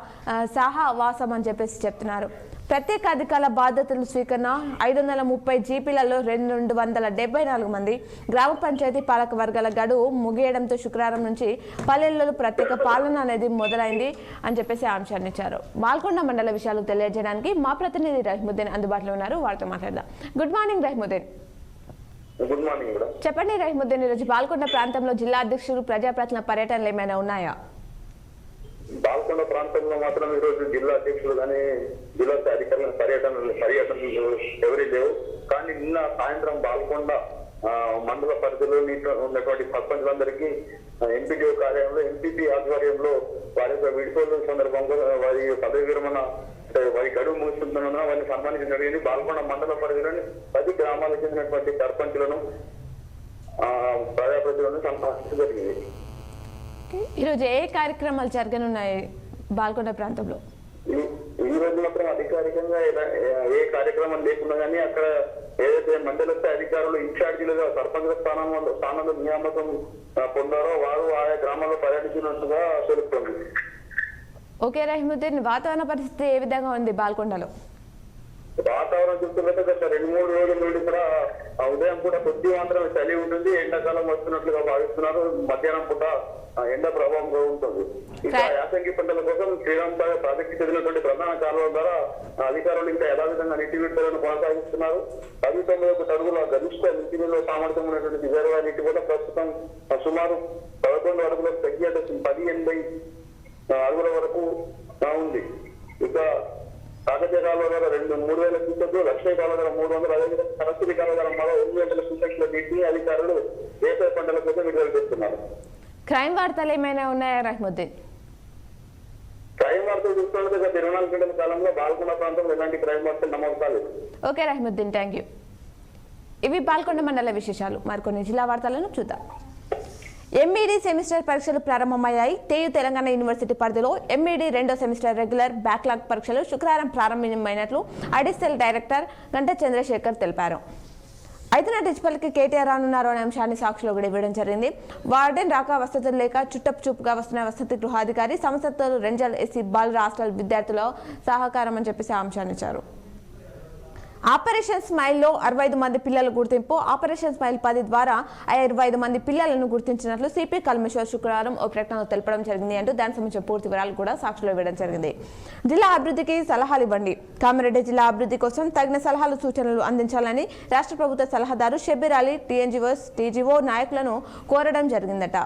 సహవాసం అని చెప్పేసి చెప్తున్నారు. ప్రత్యేక అధికారుల బాధ్యతలు స్వీకరణ 530 జీపీలలో 274 మంది. గ్రామ పంచాయతీ పాలక వర్గాల గడువు ముగియడంతో శుక్రవారం నుంచి పల్లెల్లో ప్రత్యేక పాలన అనేది మొదలైంది అని చెప్పేసి అంశాన్ని ఇచ్చారు. బాల్కొండ మండల విషయాలు తెలియజేయడానికి మా ప్రతినిధి రహీముద్దీన్ అందుబాటులో ఉన్నారు. వారితో మాట్లాడదాం. Good morning Rahimuddin. Good morning madam. చెప్పండి రహీముద్దీన్, ఈరోజు బాల్కొండ ప్రాంతంలో జిల్లా అధ్యక్షులు ప్రజాప్రతినిధుల పర్యటనలు ఏమైనా ఉన్నాయా? బాల్కొండ ప్రాంతంలో మాత్రం ఈరోజు జిల్లా అధ్యక్షులు కానీ జిల్లా అధికారుల పర్యటనలు ఎవరి లేవు. కానీ నిన్న సాయంత్రం బాల్కొండ మండల పరిధిలో ఉన్నటువంటి సర్పంచులందరికీ ఎంపీడీఓ కార్యాలయంలో ఎంపీపీ ఆధ్వర్యంలో వారి యొక్క విడిపోలు సందర్భంగా వారి పదవి విరమణ వారి గడువు ముగిస్తున్నందున వారిని సన్మానించడం జరిగింది. బాల్కొండ మండల పరిధిలోని 10 గ్రామాలకు చెందినటువంటి సర్పంచులను ప్రజాప్రతినిధులను సన్మానించడం జరిగింది. ఈరోజు ఏ కార్యక్రమాలు జరగనున్నాయి బాల్కొండ ప్రాంతంలో? ఈ రోజు మాత్రం అధికారికంగా ఏ కార్యక్రమం లేకుండా కానీ అక్కడ ఏదైతే మండల స్థాయి అధికారులు ఇన్ఛార్జీలుగా సర్పంచ్ స్థానంలో నియామకం పొందారో వారు ఆయా గ్రామాల్లో పర్యటించినట్టుగా తెలుస్తుంది. ఓకే రహీముద్దీన్, వాతావరణ పరిస్థితి ఏ విధంగా ఉంది బాల్కొండలో? వాతావరణం చూస్తున్నట్టు గత 2-3 రోజుల నుండి కూడా ఉదయం పూట కొద్ది మాత్రం చలి ఉంటుంది. ఎండాకాలం వస్తున్నట్లుగా భావిస్తున్నారు. మధ్యాహ్నం పూట ఎండ ప్రభావం ఉంటుంది. ఇంకా యాసంగి పంటల కోసం శ్రీరామ్ ప్రాజెక్టు చెందినటువంటి ప్రధాన కాలువ ద్వారా అధికారులు ఇంకా యథావిధంగా నీటి విడుదలను కొనసాగిస్తున్నారు. 19 అడుగుల గరిష్ట నీటి నిల్వ సామర్థ్యం ఉన్నటువంటి రిజర్వాయర్ నీటి కూడా ప్రస్తుతం సుమారు 11 అడుగులకు తగ్గి 1080 అడుగుల వరకు ఉంది. ఇక కాకతీయ కాలువ ద్వారా 3,000 క్యూసెక్లు, లక్ష్మీ కాలువ ద్వారా 300, అదేవిధంగా సరస్వతి కాలువ ద్వారా మరో 800 క్యూసెక్ల నీటిని అధికారులు వ్యవసాయ పంటల కోసం విడుదల చేస్తున్నారు. క్రైమ్ వార్తలు ఏమైనా ఉన్నాయా రహీముద్దీన్? క్రైమ్ వార్తలు చూస్తున్నట్టు గత 24 గంటల కాలంలో బాల్కొండ ప్రాంతంలో ఎలాంటి క్రైమ్ వార్తలు నమోదు కాలేదు. Okay Rahimuddin, thank you. ఇవి బాల్కొండ మండల విశేషాలు. మరికొన్ని జిల్లా వార్తలను చూద్దాం. ఎంఈడీ సెమిస్టర్ పరీక్షలు ప్రారంభమయ్యాయి. TU తెలంగాణ యూనివర్సిటీ పరిధిలో ఎంఈడీ 2వ సెమిస్టర్ రెగ్యులర్ బ్యాక్లాగ్ పరీక్షలు శుక్రవారం ప్రారంభమైనట్లు అడిషనల్ డైరెక్టర్ గంట చంద్రశేఖర్ తెలిపారు. అయితే డిజిపల్కి కేటీఆర్ రానున్నారు అనే అంశాన్ని సాక్షిలో కూడా ఇవ్వడం జరిగింది. వార్డెన్ రాక వసతులు లేక చుట్టపు చూపుగా వస్తున్న వసతి గృహాధికారి సంస్థతో రెంజల్ ఎస్సీ బాలుర హాస్టల్ విద్యార్థుల సహకారం అని చెప్పేసి ఆ అంశాన్ని ఇచ్చారు. ఆపరేషన్ స్మైల్లో 65 మంది పిల్లల గుర్తింపు. ఆపరేషన్ స్మైల్ 10 ద్వారా 25 మంది పిల్లలను గుర్తించినట్లు సిపి కల్మేశ్వర్ శుక్రవారం ఓ ప్రకటనలో తెలపడం జరిగింది అంటూ దానికి సంబంధించిన పూర్తి వివరాలు కూడా సాక్షిలో ఇవ్వడం జరిగింది. జిల్లా అభివృద్ధికి సలహాలు ఇవ్వండి. కామారెడ్డి జిల్లా అభివృద్ధి కోసం తగిన సలహాలు సూచనలు అందించాలని రాష్ట్ర ప్రభుత్వ సలహాదారు షబ్బీర్ అలీ టీజీఓ నాయకులను కోరడం జరిగిందట.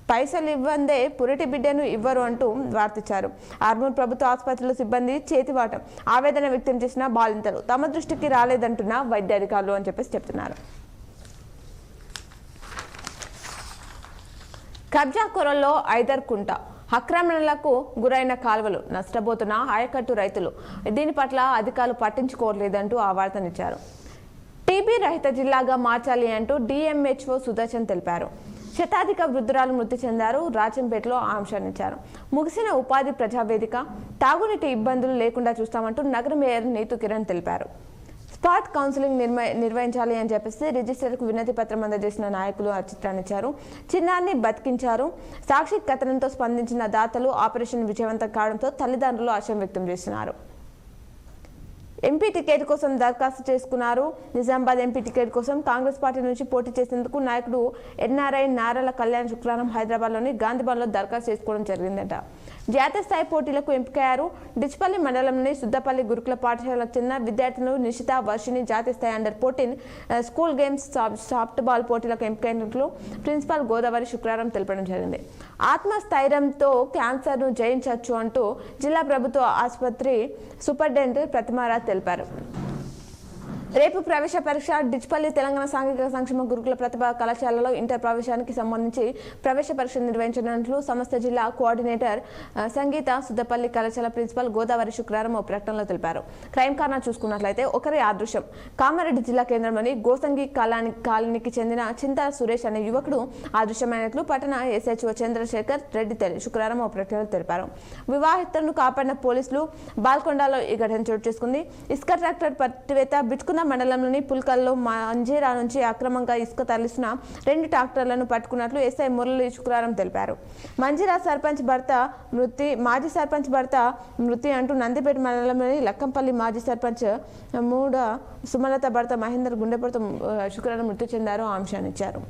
పైసలు ఇవ్వందే పురిటి బిడ్డను ఇవ్వరు అంటూ వార్తించారు. ఆర్మూర్ ప్రభుత్వ ఆసుపత్రిలో సిబ్బంది చేతివాటం ఆవేదన వ్యక్తం చేసిన బాలింతలు తమ దృష్టికి రాలేదంటున్న వైద్య అధికారులు అని చెప్పేసి చెప్తున్నారు. కబ్జా కొరల్లో ఐదర్కుంట ఆక్రమణలకు గురైన కాలువలు నష్టపోతున్న ఆయకట్టు రైతులు దీని పట్ల అధికారులు పట్టించుకోవట్లేదంటూ ఆ వార్తనిచ్చారు. టీబీ రహిత జిల్లాగా మార్చాలి అంటూ DMHO సుదర్శన్ తెలిపారు. శతాధిక వృద్ధురాలు మృతి చెందారు. రాజంపేటలో ఆ అంశాన్ని ఇచ్చారు. ముగిసిన ఉపాధి ప్రజావేదిక తాగునీటి ఇబ్బందులు లేకుండా చూస్తామంటూ నగర మేయర్ నీతు కిరణ్ తెలిపారు. స్పాట్ కౌన్సిలింగ్ నిర్వహించాలి అని చెప్పేసి రిజిస్టర్కు వినతి పత్రం అందజేసిన నాయకులు ఆ చిత్రాన్ని ఇచ్చారు. చిన్నాన్ని బతికించారు. సాక్షి కథనంతో స్పందించిన దాతలు ఆపరేషన్ విజయవంతం కావడంతో తల్లిదండ్రులు ఆశయం వ్యక్తం చేస్తున్నారు. ఎంపీ టికెట్ కోసం దరఖాస్తు చేసుకున్నారు. నిజామాబాద్ ఎంపీ టికెట్ కోసం కాంగ్రెస్ పార్టీ నుంచి పోటీ చేసేందుకు నాయకుడు ఎన్ఆర్ఐ నారాల కళ్యాణ్ శుక్రవారం హైదరాబాద్లోని గాంధీభవన్లో దరఖాస్తు చేసుకోవడం జరిగిందట. జాతీయ స్థాయి పోటీలకు ఎంపికయ్యారు. డిచ్పల్లి మండలంలోని సుద్దపల్లి గురుకుల పాఠశాలకు చెందిన విద్యార్థులు నిషిత వర్షిని జాతీయ స్థాయి అండర్-14 స్కూల్ గేమ్స్ సాఫ్ట్ బాల్ పోటీలకు ఎంపికైనట్లు ప్రిన్సిపాల్ గోదావరి శుక్రవారం తెలపడం జరిగింది. ఆత్మస్థైర్యంతో క్యాన్సర్ను జయించవచ్చు అంటూ జిల్లా ప్రభుత్వ ఆసుపత్రి సూపరింటెండెంట్ ప్రతిమారాజ్ తెలిపారు. రేపు ప్రవేశ పరీక్ష. డిచ్పల్లి తెలంగాణ సాంఘిక సంక్షేమ గురుకుల ప్రతిభా కళాశాలలో ఇంటర్ ప్రవేశానికి సంబంధించి ప్రవేశ పరీక్ష నిర్వహించినట్లు సంస్థ జిల్లా కోఆర్డినేటర్ సంగీత సుద్దపల్లి కళాశాల ప్రిన్సిపల్ గోదావరి శుక్రవారం ఓ ప్రకటనలో తెలిపారు. క్రైమ్ కారణం చూసుకున్నట్లయితే ఒకరి అదృశ్యం. కామారెడ్డి జిల్లా కేంద్రంలోని గోసంగి కాలనీకి చెందిన చింతా సురేష్ అనే యువకుడు అదృశ్యమైనట్లు పట్టణ ఎస్హెచ్ఓ చంద్రశేఖర్ రెడ్డి శుక్రవారం ఓ ప్రకటనలో తెలిపారు. వివాహితులను కాపాడిన పోలీసులు. బాల్కొండలో ఈ ఘటన చోటు చేసుకుంది. ఇసుక ట్రాక్టర్ పట్టివేత. బిచ్కున్న మండలంలోని పుల్కల్లో మంజీరా నుంచి అక్రమంగా ఇసుక తరలిస్తున్న 2 ట్రాక్టర్లను పట్టుకున్నట్లు ఎస్ఐ మురళి శుక్రవారం తెలిపారు. మంజీరా సర్పంచ్ భర్త మృతి, మాజీ సర్పంచ్ భర్త మృతి అంటూ నందిపేట మండలంలోని లక్కంపల్లి మాజీ సర్పంచ్ మూడ సుమలత భర్త మహేందర్ గుండెపోటుతో శుక్రవారం మృతి చెందారు. అంశాన్ని ఇచ్చారు.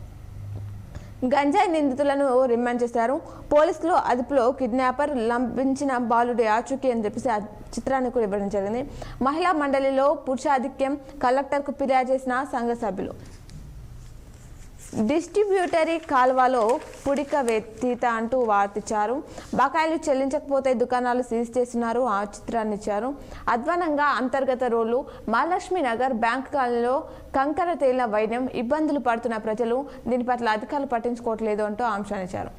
గంజాయి నిందితులను రిమాండ్ చేశారు పోలీసులు. అదుపులో కిడ్నాపర్, లంబించిన బాలుడి ఆచూకీ అని చెప్పేసి ఆ చిత్రాన్ని కూడా ఇవ్వడం జరిగింది. మహిళా మండలిలో పురుషాధిక్యం. కలెక్టర్కు ఫిర్యాదు చేసిన సంఘ సభ్యులు. డిస్ట్రిబ్యూటరీ కాల్వలో పుడిక వెత్తీత అంటూ వార్తిచ్చారు. బకాయిలు చెల్లించకపోతే దుకాణాలు సీజ్ చేస్తున్నారు. ఆ చిత్రాన్ని ఇచ్చారు. అధ్వానంగా అంతర్గత రోడ్లు. మహాలక్ష్మి నగర్ బ్యాంక్ కాలనీలో కంకర తేలిన వైద్యం. ఇబ్బందులు పడుతున్న ప్రజలు. దీని పట్ల అధికారులు పట్టించుకోవట్లేదు అంటూ అంశాన్ని ఇచ్చారు.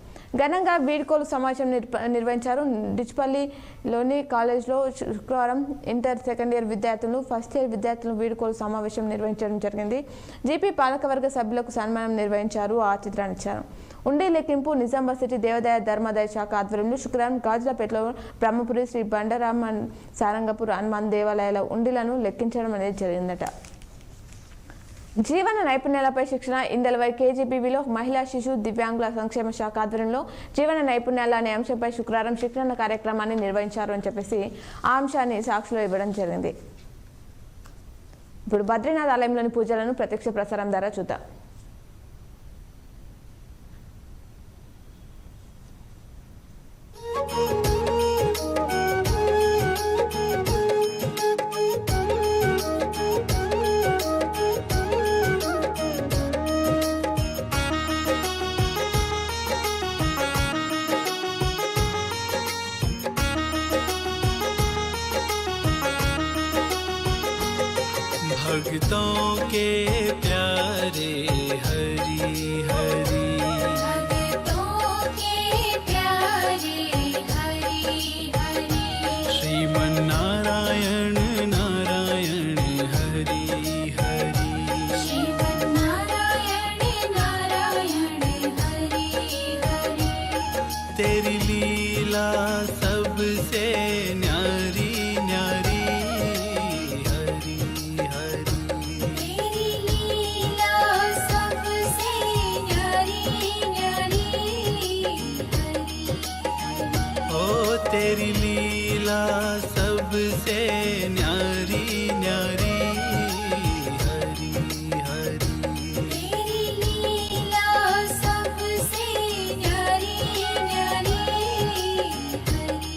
ఘనంగా వీడ్కోలు సమావేశం నిర్వహించారు. డిచ్పల్లిలోని కాలేజ్లో శుక్రవారం ఇంటర్ సెకండ్ ఇయర్ విద్యార్థులు, ఫస్ట్ ఇయర్ విద్యార్థులు వీడ్కోలు సమావేశం నిర్వహించడం జరిగింది. జీపీ పాలకవర్గ సభ్యులకు సన్మానం నిర్వహించారు. ఆ చిత్రాన్ని ఇచ్చారు. ఉండే లెక్కింపు. నిజామాబాద్ సిటీ దేవాదాయ ధర్మాదాయ శాఖ ఆధ్వర్యంలో శుక్రవారం గాజులపేటలో బ్రహ్మపురి శ్రీ బండరామన్ సారంగపూర్ హనుమాన్ దేవాలయాల ఉండిలను లెక్కించడం అనేది జరిగిందట. జీవన నైపుణ్యాలపై శిక్షణ. ఇందలవై కేజీబీవీలో మహిళా శిశు దివ్యాంగుల సంక్షేమ శాఖ ఆధ్వర్యంలో జీవన నైపుణ్యాలు అనే అంశంపై శుక్రవారం శిక్షణ కార్యక్రమాన్ని నిర్వహించారు అని చెప్పేసి ఆ అంశాన్ని సాక్షిలో ఇవ్వడం జరిగింది. ఇప్పుడు బద్రీనాథ్ ఆలయంలోని పూజలను ప్రత్యక్ష ప్రసారం ద్వారా చూద్దాం. भक्तों के प्यारे हरि हरि, भक्तों के प्यारे हरि हरि, श्रीमन्नारायण नारायण हरि हरि, श्रीमन्नारायण नारायण हरि हरि, तेरी लीला सबसे न्यारी न्यारी हरि हरि, तेरी लीला सबसे न्यारी न्यारी हरि हरि, ओ तेरी लीला सबसे न्यारी न्यारी हरि हरि, तेरी लीला सबसे न्यारी न्यारी हरि हरि,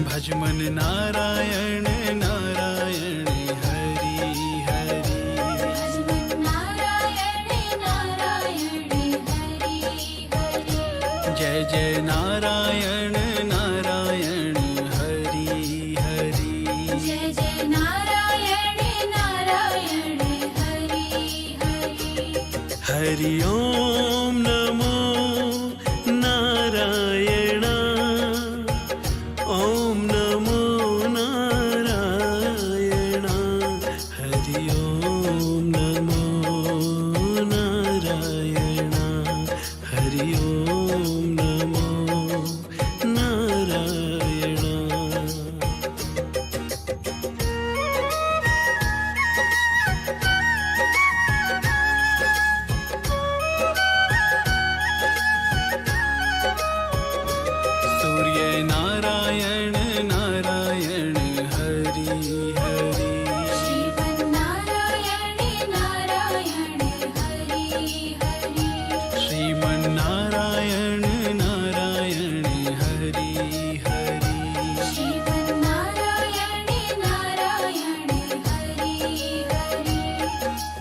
भजमन नारायण नारायण हरि हरि, भजमन नारायण नारायण हरि हरि, जय जय नारायण नारायण हरि हरि, जय जय नारायण नारायण हरि हरि, हरि ओम नमो नारायण, ओम नमो नारायण, हरि ओम नमो नारायण, हरि ओम नमो नारायण। सूर्य नारायण नारायण हरि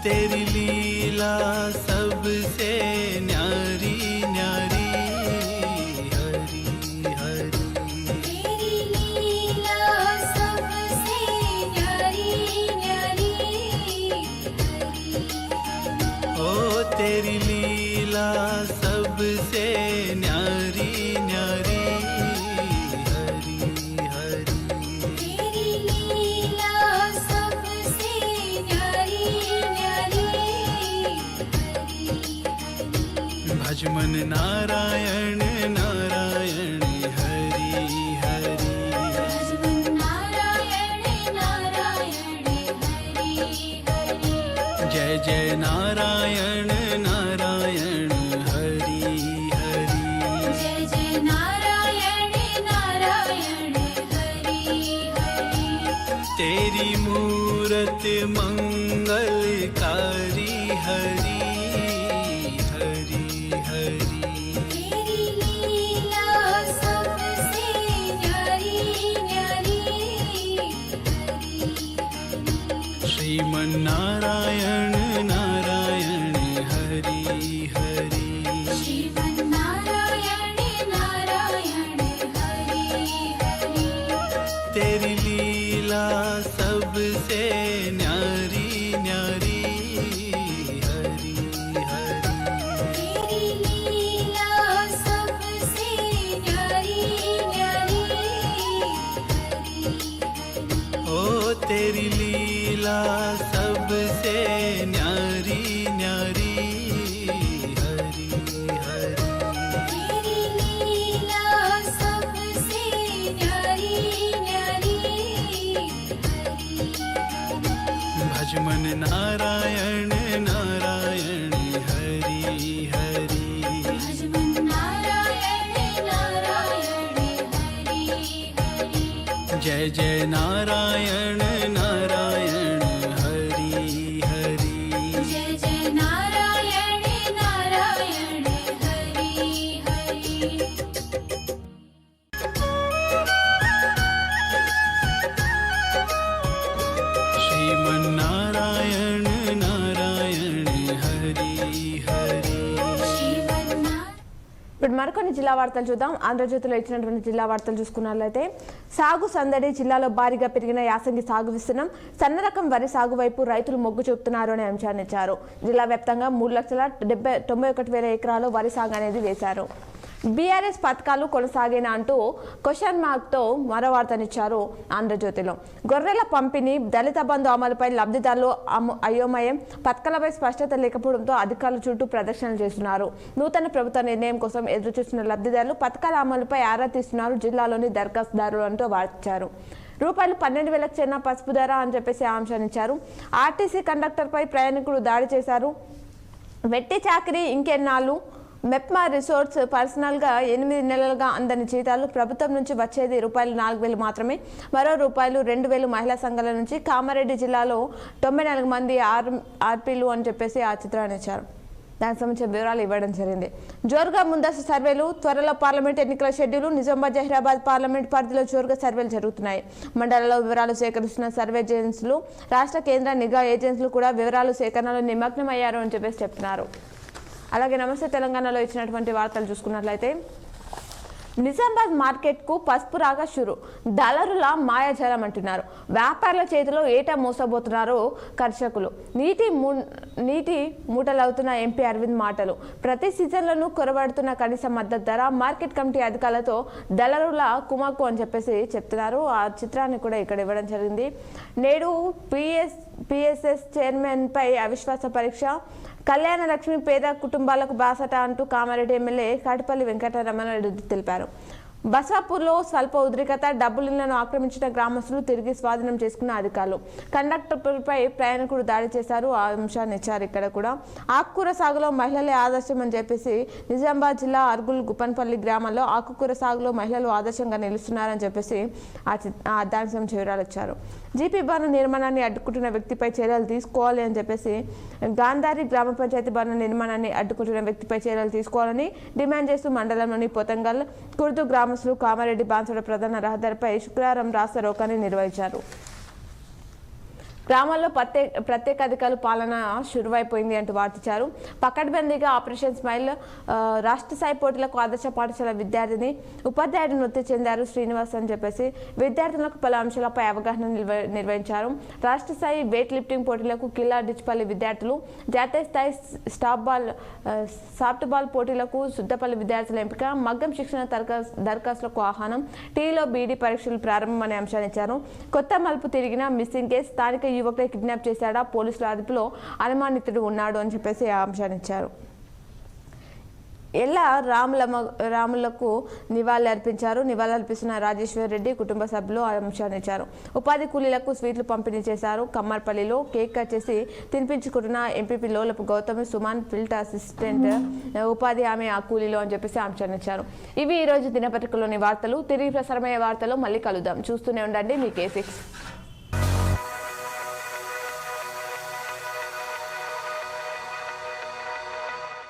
तेरी लीला सबसे न्यारी न्यारी हरी हरी तेरी लीला सबसे न्यारी न्यारी ओ तेरी लीला सबसे न्यारी न्यारी हरी हरी तेरी लीला सबसे न्यारी न्यारी भजमन नारायण नारायण हरि हरि भजमन नारायण नारायण हरि हरि जय जय नारायण नारायण हरि हरि जय जय नारायण नारायण हरि हरि तेरी मूरत मंगलकारी हरि हरि हरि तेरी लीला सबसे न्यारी न्यारी श्रीमन नारायण नारायण हरि हरि श्रीमन नारायण नारायण हरि हरि तेरी लीला सबसे न्यारी न्यारी हरि हरि तेरी लीला सबसे न्यारी न्यारी ओ तेरी लीला सबसे न्यारी न्यारी हरि हरि तेरी लीला सबसे न्यारी न्यारी भजमन नारायण नारायण हरि हरि भजमन नारायण नारायण हरि हरि जय जय नारायण नारायण हरि हरि जय जय नारायण नारायण हरि हरि श्रीमन नारायण नारायण हरि हरि श्रीमन ఇప్పుడు మరికొన్ని జిల్లా వార్తలు చూద్దాం. ఆంధ్రజ్యోతిలో ఇచ్చినటువంటి జిల్లా వార్తలు చూసుకున్నట్లయితే సాగు సందడి జిల్లాలో భారీగా పెరిగిన యాసంగి సాగు విస్తీర్ణం, సన్న రకం వరి సాగు వైపు రైతులు మొగ్గు చూపుతున్నారు అనే అంశాన్ని ఇచ్చారు. జిల్లా వ్యాప్తంగా 3,91,000 ఎకరాలు వరి సాగు అనేది వేశారు. బీఆర్ఎస్ పథకాలు కొనసాగేనా అంటూ క్వశ్చన్ మార్క్తో మరో వార్తనిచ్చారు ఆంధ్రజ్యోతిలో. గొర్రెల పంపిణీ, దళిత బంధు అమలుపై లబ్ధిదారులు అయోమయం, పథకాలపై స్పష్టత లేకపోవడంతో అధికారులు చుట్టూ ప్రదర్శనలు చేస్తున్నారు. నూతన ప్రభుత్వ నిర్ణయం కోసం ఎదురుచూస్తున్న లబ్ధిదారులు పథకాల అమలుపై ఆరా తీస్తున్నారు జిల్లాలోని దరఖాస్తుదారులు అంటూ వార్చారు. రూపాయలు 12,000 చెన్న పసుపు ధర అని చెప్పేసి ఆ అంశాన్ని ఇచ్చారు. ఆర్టీసీ కండక్టర్పై ప్రయాణికుడు దాడి చేశారు. వెట్టి చాకరీ ఇంకెన్నాళ్ళు, మెప్మా రిసార్ట్స్ పర్సనల్గా 8 నెలలుగా అందని జీతాలు, ప్రభుత్వం నుంచి వచ్చేది రూపాయలు 4,000 మాత్రమే, మరో రూపాయలు 2,000 మహిళా సంఘాల నుంచి. కామారెడ్డి జిల్లాలో 94 మంది ఆర్పీలు అని చెప్పేసి ఆ చిత్రాన్ని ఇచ్చారు. దానికి సంబంధించిన వివరాలు ఇవ్వడం జరిగింది. జోరుగా ముందస్తు సర్వేలు, త్వరలో పార్లమెంట్ ఎన్నికల షెడ్యూల్. నిజామాబాద్, జహీరాబాద్ పార్లమెంట్ పరిధిలో జోరుగా సర్వేలు జరుగుతున్నాయి. మండలాల్లో వివరాలు సేకరిస్తున్న సర్వే ఏజెన్సీలు, రాష్ట్ర కేంద్ర నిఘా ఏజెన్సీలు కూడా వివరాలు సేకరణలో నిమగ్నమయ్యారు అని చెప్పేసి చెప్తున్నారు. అలాగే నమస్తే తెలంగాణలో ఇచ్చినటువంటి వార్తలు చూసుకున్నట్లయితే నిజామాబాద్ మార్కెట్కు పసుపు రాగా షురు, దళారుల మాయాజాలం అంటున్నారు. వ్యాపారుల చేతిలో ఏటా మోసబోతున్నారు కర్షకులు. నీటి మూటలవుతున్న ఎంపీ అరవింద్ మాటలు. ప్రతి సీజన్లను కొరబడుతున్న కనీస మద్దతు ధర, మార్కెట్ కమిటీ అధికారులతో దళారుల కుమాకు అని చెప్పేసి చెప్తున్నారు. ఆ చిత్రాన్ని కూడా ఇక్కడ ఇవ్వడం జరిగింది. నేడు పిఎస్ఎస్ చైర్మన్పై అవిశ్వాస పరీక్ష, కళ్యాణ లక్ష్మి పేద కుటుంబాలకు బాసట అంటూ కామారెడ్డి ఎమ్మెల్యే కాటిపల్లి వెంకటరమణారెడ్డి తెలిపారు. బసాపూర్లో స్వల్ప ఉద్రిక్తత, డబ్బులిళ్లను ఆక్రమించిన గ్రామస్తులు తిరిగి స్వాధీనం చేసుకున్న అధికారులు. కండక్టర్పై ప్రయాణికుడు దాడి చేశారు. ఆ అంశాన్ని ఇచ్చారు ఇక్కడ కూడా. ఆకుకూర సాగులో మహిళలే ఆదర్శం అని చెప్పేసి నిజామాబాద్ జిల్లా అర్గుల్ గుప్పన్పల్లి గ్రామంలో ఆకుకూర సాగులో మహిళలు ఆదర్శంగా నిలుస్తున్నారని చెప్పేసి దానికి సంబంధించిన వివరాలు ఇచ్చారు. జీపీ భవన నిర్మాణాన్ని అడ్డుకుంటున్న వ్యక్తిపై చర్యలు తీసుకోవాలి అని చెప్పేసి గాంధారి గ్రామ పంచాయతీ భవన నిర్మాణాన్ని అడ్డుకుంటున్న వ్యక్తిపై చర్యలు తీసుకోవాలని డిమాండ్ చేస్తూ మండలంలోని పొతంగల్, కుర్దు గ్రామస్తులు కామారెడ్డి బాన్సోడ ప్రధాన రహదారిపై శుక్రవారం రాస్తా రోకోని నిర్వహించారు. గ్రామాల్లో ప్రత్యేక అధికారుల పాలన షురువైపోయింది అంటూ వార్తించారు. పకడ్బందీగా ఆపరేషన్ స్మైల్ రాష్ట్ర స్థాయి పోటీలకు ఆదర్శ పాఠశాల విద్యార్థిని ఉపాధ్యాయుడు మృతి చెందారు శ్రీనివాస్ అని చెప్పేసి విద్యార్థులకు పలు అంశాలపై అవగాహన నిర్వహించారు. రాష్ట్ర స్థాయి వెయిట్ లిఫ్టింగ్ పోటీలకు కిల్లా డిచ్పల్లి విద్యార్థులు, జాతీయ స్థాయి సాఫ్ట్ బాల్ పోటీలకు సుద్దపల్లి విద్యార్థుల ఎంపిక, మగ్గం శిక్షణ దరఖాస్తులకు ఆహ్వానం, టీలో బీడీ పరీక్షలు ప్రారంభం అనే అంశాన్ని ఇచ్చారు. కొత్త మలుపు తిరిగిన మిస్సింగ్ కేసు, స్థానిక యువకుడే కిడ్నాప్ చేశాడా, పోలీసుల అదుపులో అనుమానితుడు ఉన్నాడు అని చెప్పేసి ఆ అంశాన్ని ఇచ్చారు. ఎల్లా రాములకు నివాళులర్పిస్తున్న రాజేశ్వర్ రెడ్డి కుటుంబ సభ్యులు ఆ అంశాన్ని ఇచ్చారు. ఉపాధి కూలీలకు స్వీట్లు పంపిణీ చేశారు. కమ్మర్పల్లిలో కేక్ కట్ చేసి తినిపించుకుంటున్న MPP Lolapu Gautami Suman field assistant ఉపాధి ఆమె ఆ కూలీలో అని చెప్పేసి అంశాన్ని ఇచ్చారు. ఇవి ఈరోజు దినపత్రికలోని వార్తలు. తిరిగి ప్రసారమయ్యే వార్తలు మళ్ళీ కలుద్దాం. చూస్తూనే ఉండండి మీ K6.